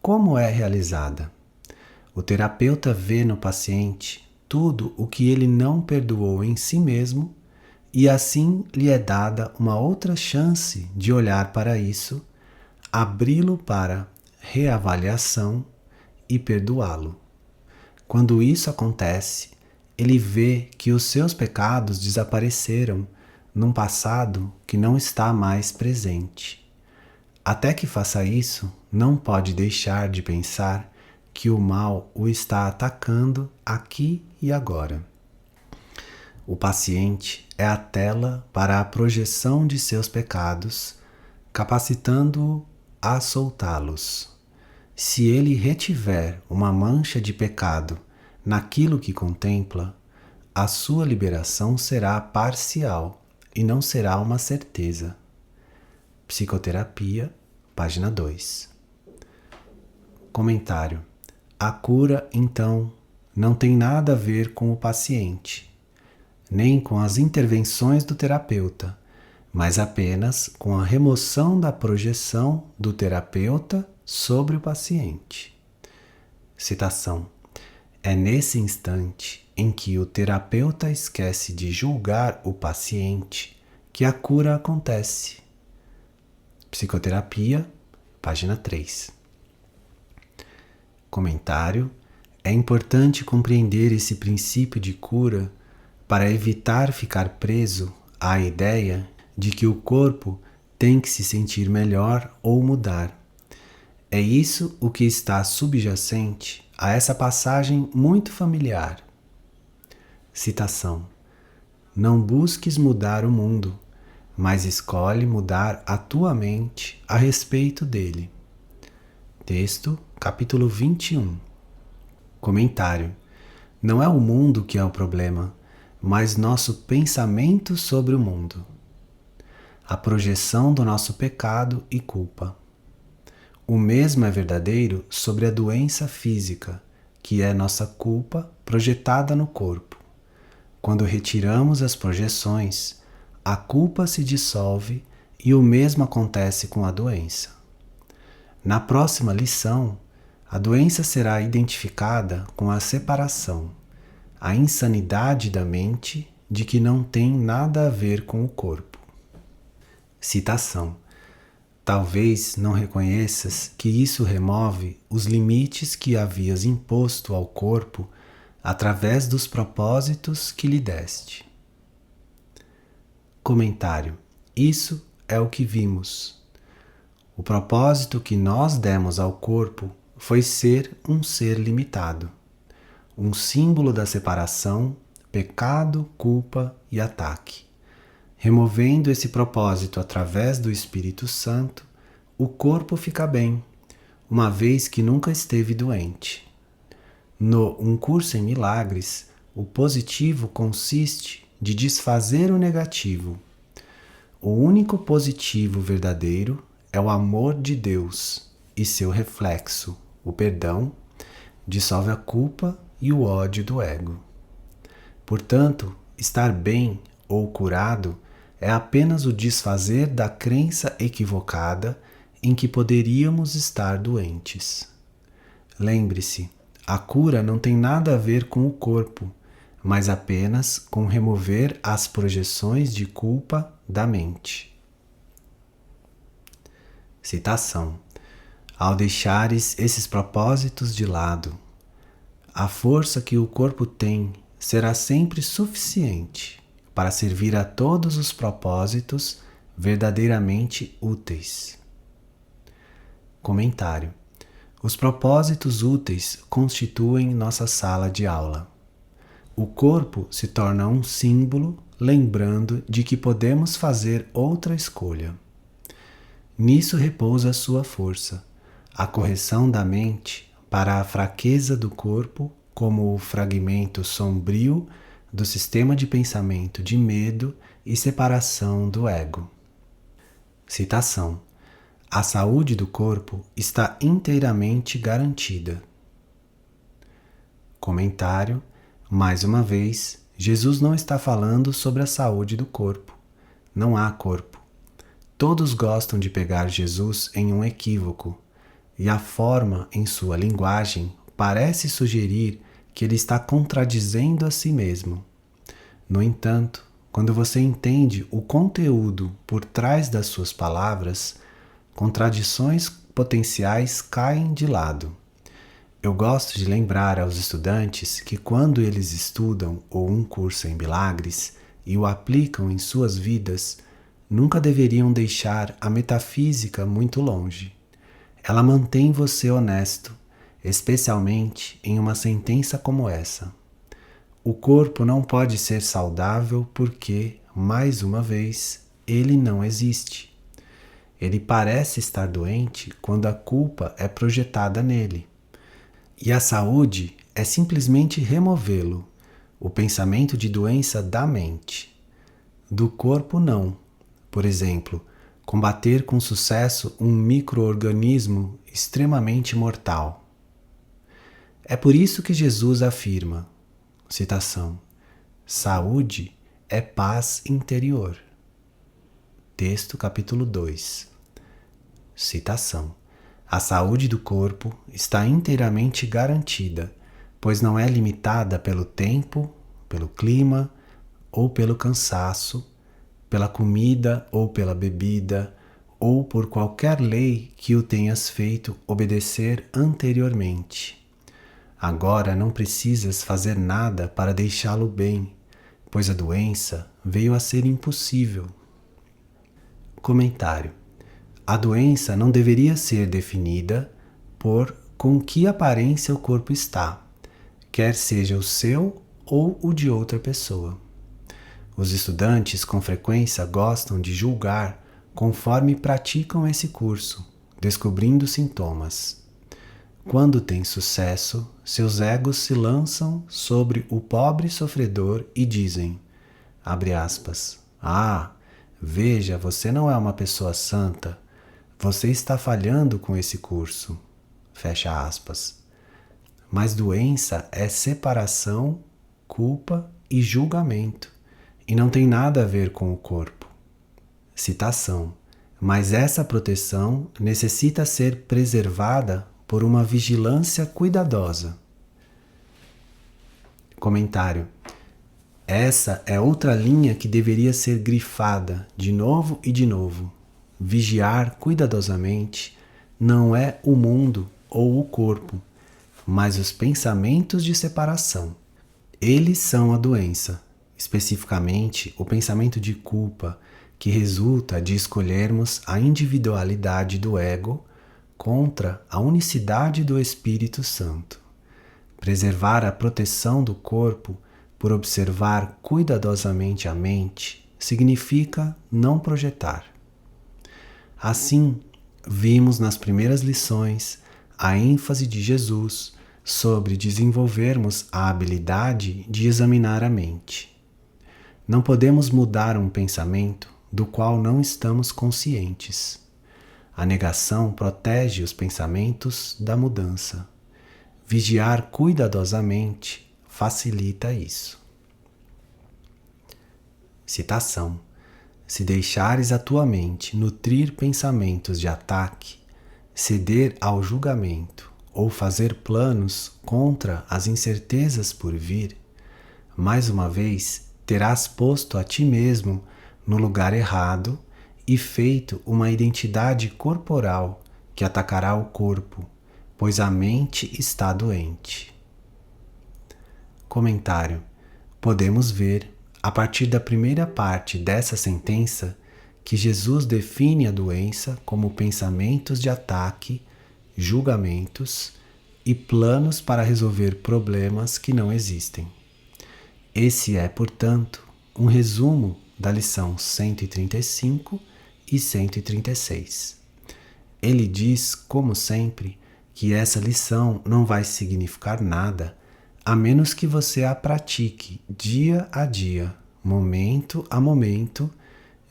S2: Como é realizada? O terapeuta vê no paciente tudo o que ele não perdoou em si mesmo e assim lhe é dada uma outra chance de olhar para isso, abri-lo para reavaliação e perdoá-lo. Quando isso acontece, ele vê que os seus pecados desapareceram num passado que não está mais presente. Até que faça isso, não pode deixar de pensar que o mal o está atacando aqui e agora. O paciente é a tela para a projeção de seus pecados, capacitando-o a soltá-los. Se ele retiver uma mancha de pecado naquilo que contempla, a sua liberação será parcial e não será uma certeza. Psicoterapia, página 2. Comentário: a cura, então, não tem nada a ver com o paciente, nem com as intervenções do terapeuta, mas apenas com a remoção da projeção do terapeuta sobre o paciente. Citação: é nesse instante em que o terapeuta esquece de julgar o paciente que a cura acontece. Psicoterapia, página 3. Comentário: é importante compreender esse princípio de cura para evitar ficar preso à ideia de que o corpo tem que se sentir melhor ou mudar. É isso o que está subjacente a essa passagem muito familiar. Citação: não busques mudar o mundo, mas escolhe mudar a tua mente a respeito dele. Texto, capítulo 21. Comentário: não é o mundo que é o problema, mas nosso pensamento sobre o mundo, a projeção do nosso pecado e culpa. O mesmo é verdadeiro sobre a doença física, que é nossa culpa projetada no corpo. Quando retiramos as projeções, a culpa se dissolve e o mesmo acontece com a doença. Na próxima lição, a doença será identificada com a separação, a insanidade da mente de que não tem nada a ver com o corpo. Citação: talvez não reconheças que isso remove os limites que havias imposto ao corpo através dos propósitos que lhe deste. Comentário: isso é o que vimos. O propósito que nós demos ao corpo foi ser um ser limitado, um símbolo da separação, pecado, culpa e ataque. Removendo esse propósito através do Espírito Santo, o corpo fica bem, uma vez que nunca esteve doente. No Um Curso em Milagres, o positivo consiste de desfazer o negativo. O único positivo verdadeiro é o amor de Deus e seu reflexo, o perdão, dissolve a culpa e o ódio do ego. Portanto, estar bem ou curado é apenas o desfazer da crença equivocada em que poderíamos estar doentes. Lembre-se, a cura não tem nada a ver com o corpo, mas apenas com remover as projeções de culpa da mente. Citação: ao deixares esses propósitos de lado, a força que o corpo tem será sempre suficiente para servir a todos os propósitos verdadeiramente úteis. Comentário: os propósitos úteis constituem nossa sala de aula. O corpo se torna um símbolo, lembrando de que podemos fazer outra escolha. Nisso repousa a sua força, a correção da mente para a fraqueza do corpo, como o fragmento sombrio do sistema de pensamento de medo e separação do ego. Citação: a saúde do corpo está inteiramente garantida. Comentário: mais uma vez, Jesus não está falando sobre a saúde do corpo. Não há corpo. Todos gostam de pegar Jesus em um equívoco, e a forma em sua linguagem parece sugerir que ele está contradizendo a si mesmo. No entanto, quando você entende o conteúdo por trás das suas palavras, contradições potenciais caem de lado. Eu gosto de lembrar aos estudantes que quando eles estudam Um Curso em Milagres e o aplicam em suas vidas, nunca deveriam deixar a metafísica muito longe. Ela mantém você honesto, especialmente em uma sentença como essa: o corpo não pode ser saudável porque, mais uma vez, ele não existe. Ele parece estar doente quando a culpa é projetada nele. E a saúde é simplesmente removê-lo, o pensamento de doença da mente. Do corpo, não. Por exemplo, combater com sucesso um micro-organismo extremamente mortal. É por isso que Jesus afirma, citação: saúde é paz interior. Texto capítulo 2. Citação: a saúde do corpo está inteiramente garantida, pois não é limitada pelo tempo, pelo clima ou pelo cansaço, pela comida ou pela bebida, ou por qualquer lei que o tenhas feito obedecer anteriormente. Agora não precisas fazer nada para deixá-lo bem, pois a doença veio a ser impossível. Comentário: a doença não deveria ser definida por com que aparência o corpo está, quer seja o seu ou o de outra pessoa. Os estudantes com frequência gostam de julgar conforme praticam esse curso, descobrindo sintomas. Quando tem sucesso, seus egos se lançam sobre o pobre sofredor e dizem, abre aspas, ah, veja, você não é uma pessoa santa, você está falhando com esse curso, fecha aspas. Mas doença é separação, culpa e julgamento, e não tem nada a ver com o corpo. Citação. Mas essa proteção necessita ser preservada por uma vigilância cuidadosa. Comentário. Essa é outra linha que deveria ser grifada de novo e de novo. Vigiar cuidadosamente não é o mundo ou o corpo, mas os pensamentos de separação. Eles são a doença, especificamente o pensamento de culpa, que resulta de escolhermos a individualidade do ego contra a unicidade do Espírito Santo. Preservar a proteção do corpo por observar cuidadosamente a mente significa não projetar. Assim, vimos nas primeiras lições a ênfase de Jesus sobre desenvolvermos a habilidade de examinar a mente. Não podemos mudar um pensamento do qual não estamos conscientes. A negação protege os pensamentos da mudança. Vigiar cuidadosamente facilita isso. Citação. Se deixares a tua mente nutrir pensamentos de ataque, ceder ao julgamento ou fazer planos contra as incertezas por vir, mais uma vez terás posto a ti mesmo no lugar errado e feito uma identidade corporal que atacará o corpo, pois a mente está doente. Comentário. Podemos ver, a partir da primeira parte dessa sentença, que Jesus define a doença como pensamentos de ataque, julgamentos e planos para resolver problemas que não existem. Esse é, portanto, um resumo da lição 135 e 136. Ele diz, como sempre, que essa lição não vai significar nada a menos que você a pratique dia a dia, momento a momento,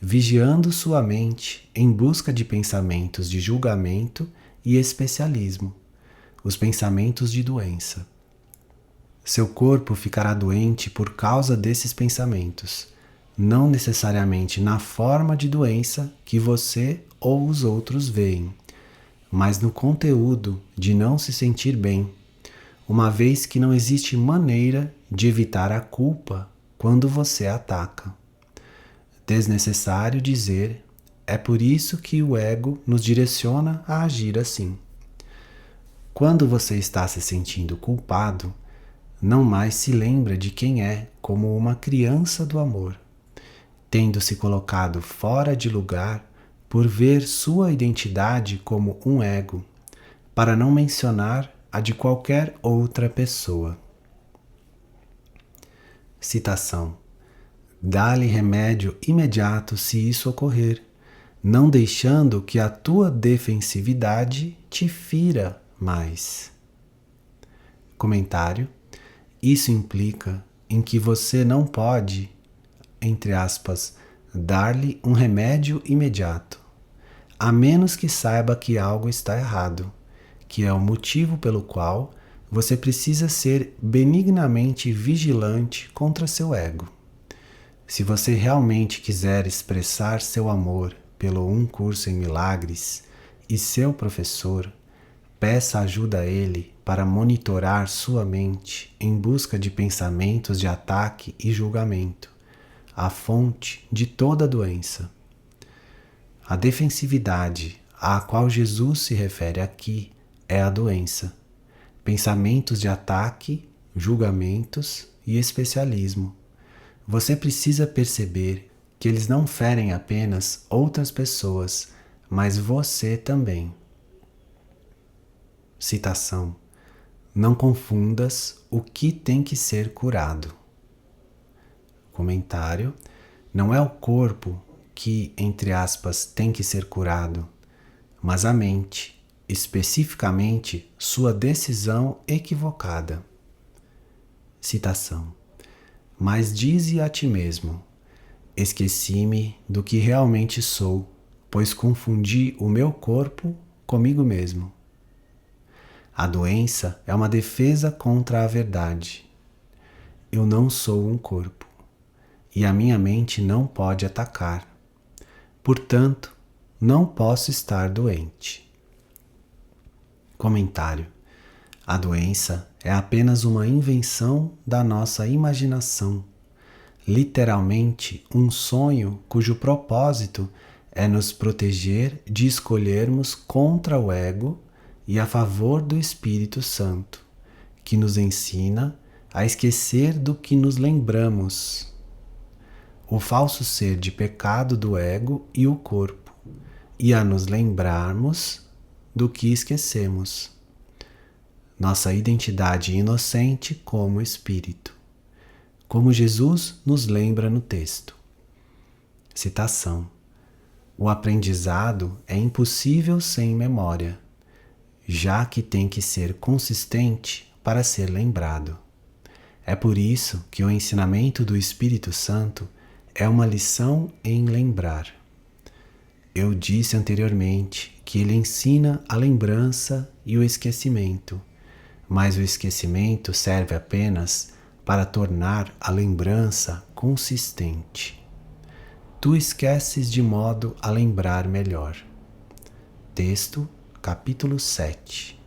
S2: vigiando sua mente em busca de pensamentos de julgamento e especialismo, os pensamentos de doença. Seu corpo ficará doente por causa desses pensamentos, não necessariamente na forma de doença que você ou os outros veem, mas no conteúdo de não se sentir bem, uma vez que não existe maneira de evitar a culpa quando você ataca. Desnecessário dizer, é por isso que o ego nos direciona a agir assim. Quando você está se sentindo culpado, não mais se lembra de quem é como uma criança do amor, tendo se colocado fora de lugar por ver sua identidade como um ego, para não mencionar a de qualquer outra pessoa. Citação. Dá-lhe remédio imediato se isso ocorrer, não deixando que a tua defensividade te fira mais. Comentário. Isso implica em que você não pode, entre aspas, dar-lhe um remédio imediato, a menos que saiba que algo está errado, que é o motivo pelo qual você precisa ser benignamente vigilante contra seu ego. Se você realmente quiser expressar seu amor pelo Um Curso em Milagres e seu professor, peça ajuda a ele para monitorar sua mente em busca de pensamentos de ataque e julgamento, a fonte de toda doença. A defensividade a qual Jesus se refere aqui é a doença. Pensamentos de ataque, julgamentos e especialismo. Você precisa perceber que eles não ferem apenas outras pessoas, mas você também. Citação. Não confundas o que tem que ser curado. Comentário. Não é o corpo que, entre aspas, tem que ser curado, mas a mente, especificamente sua decisão equivocada. Citação: Mas dize a ti mesmo: esqueci-me do que realmente sou, pois confundi o meu corpo comigo mesmo. A doença é uma defesa contra a verdade. Eu não sou um corpo, e a minha mente não pode atacar. Portanto, não posso estar doente. Comentário: a doença é apenas uma invenção da nossa imaginação, literalmente um sonho cujo propósito é nos proteger de escolhermos contra o ego e a favor do Espírito Santo, que nos ensina a esquecer do que nos lembramos. O falso ser de pecado do ego e o corpo, e a nos lembrarmos do que esquecemos. Nossa identidade inocente como espírito, como Jesus nos lembra no texto. Citação: o aprendizado é impossível sem memória, já que tem que ser consistente para ser lembrado. É por isso que o ensinamento do Espírito Santo é uma lição em lembrar. Eu disse anteriormente que ele ensina a lembrança e o esquecimento, mas o esquecimento serve apenas para tornar a lembrança consistente. Tu esqueces de modo a lembrar melhor. Texto, capítulo 7.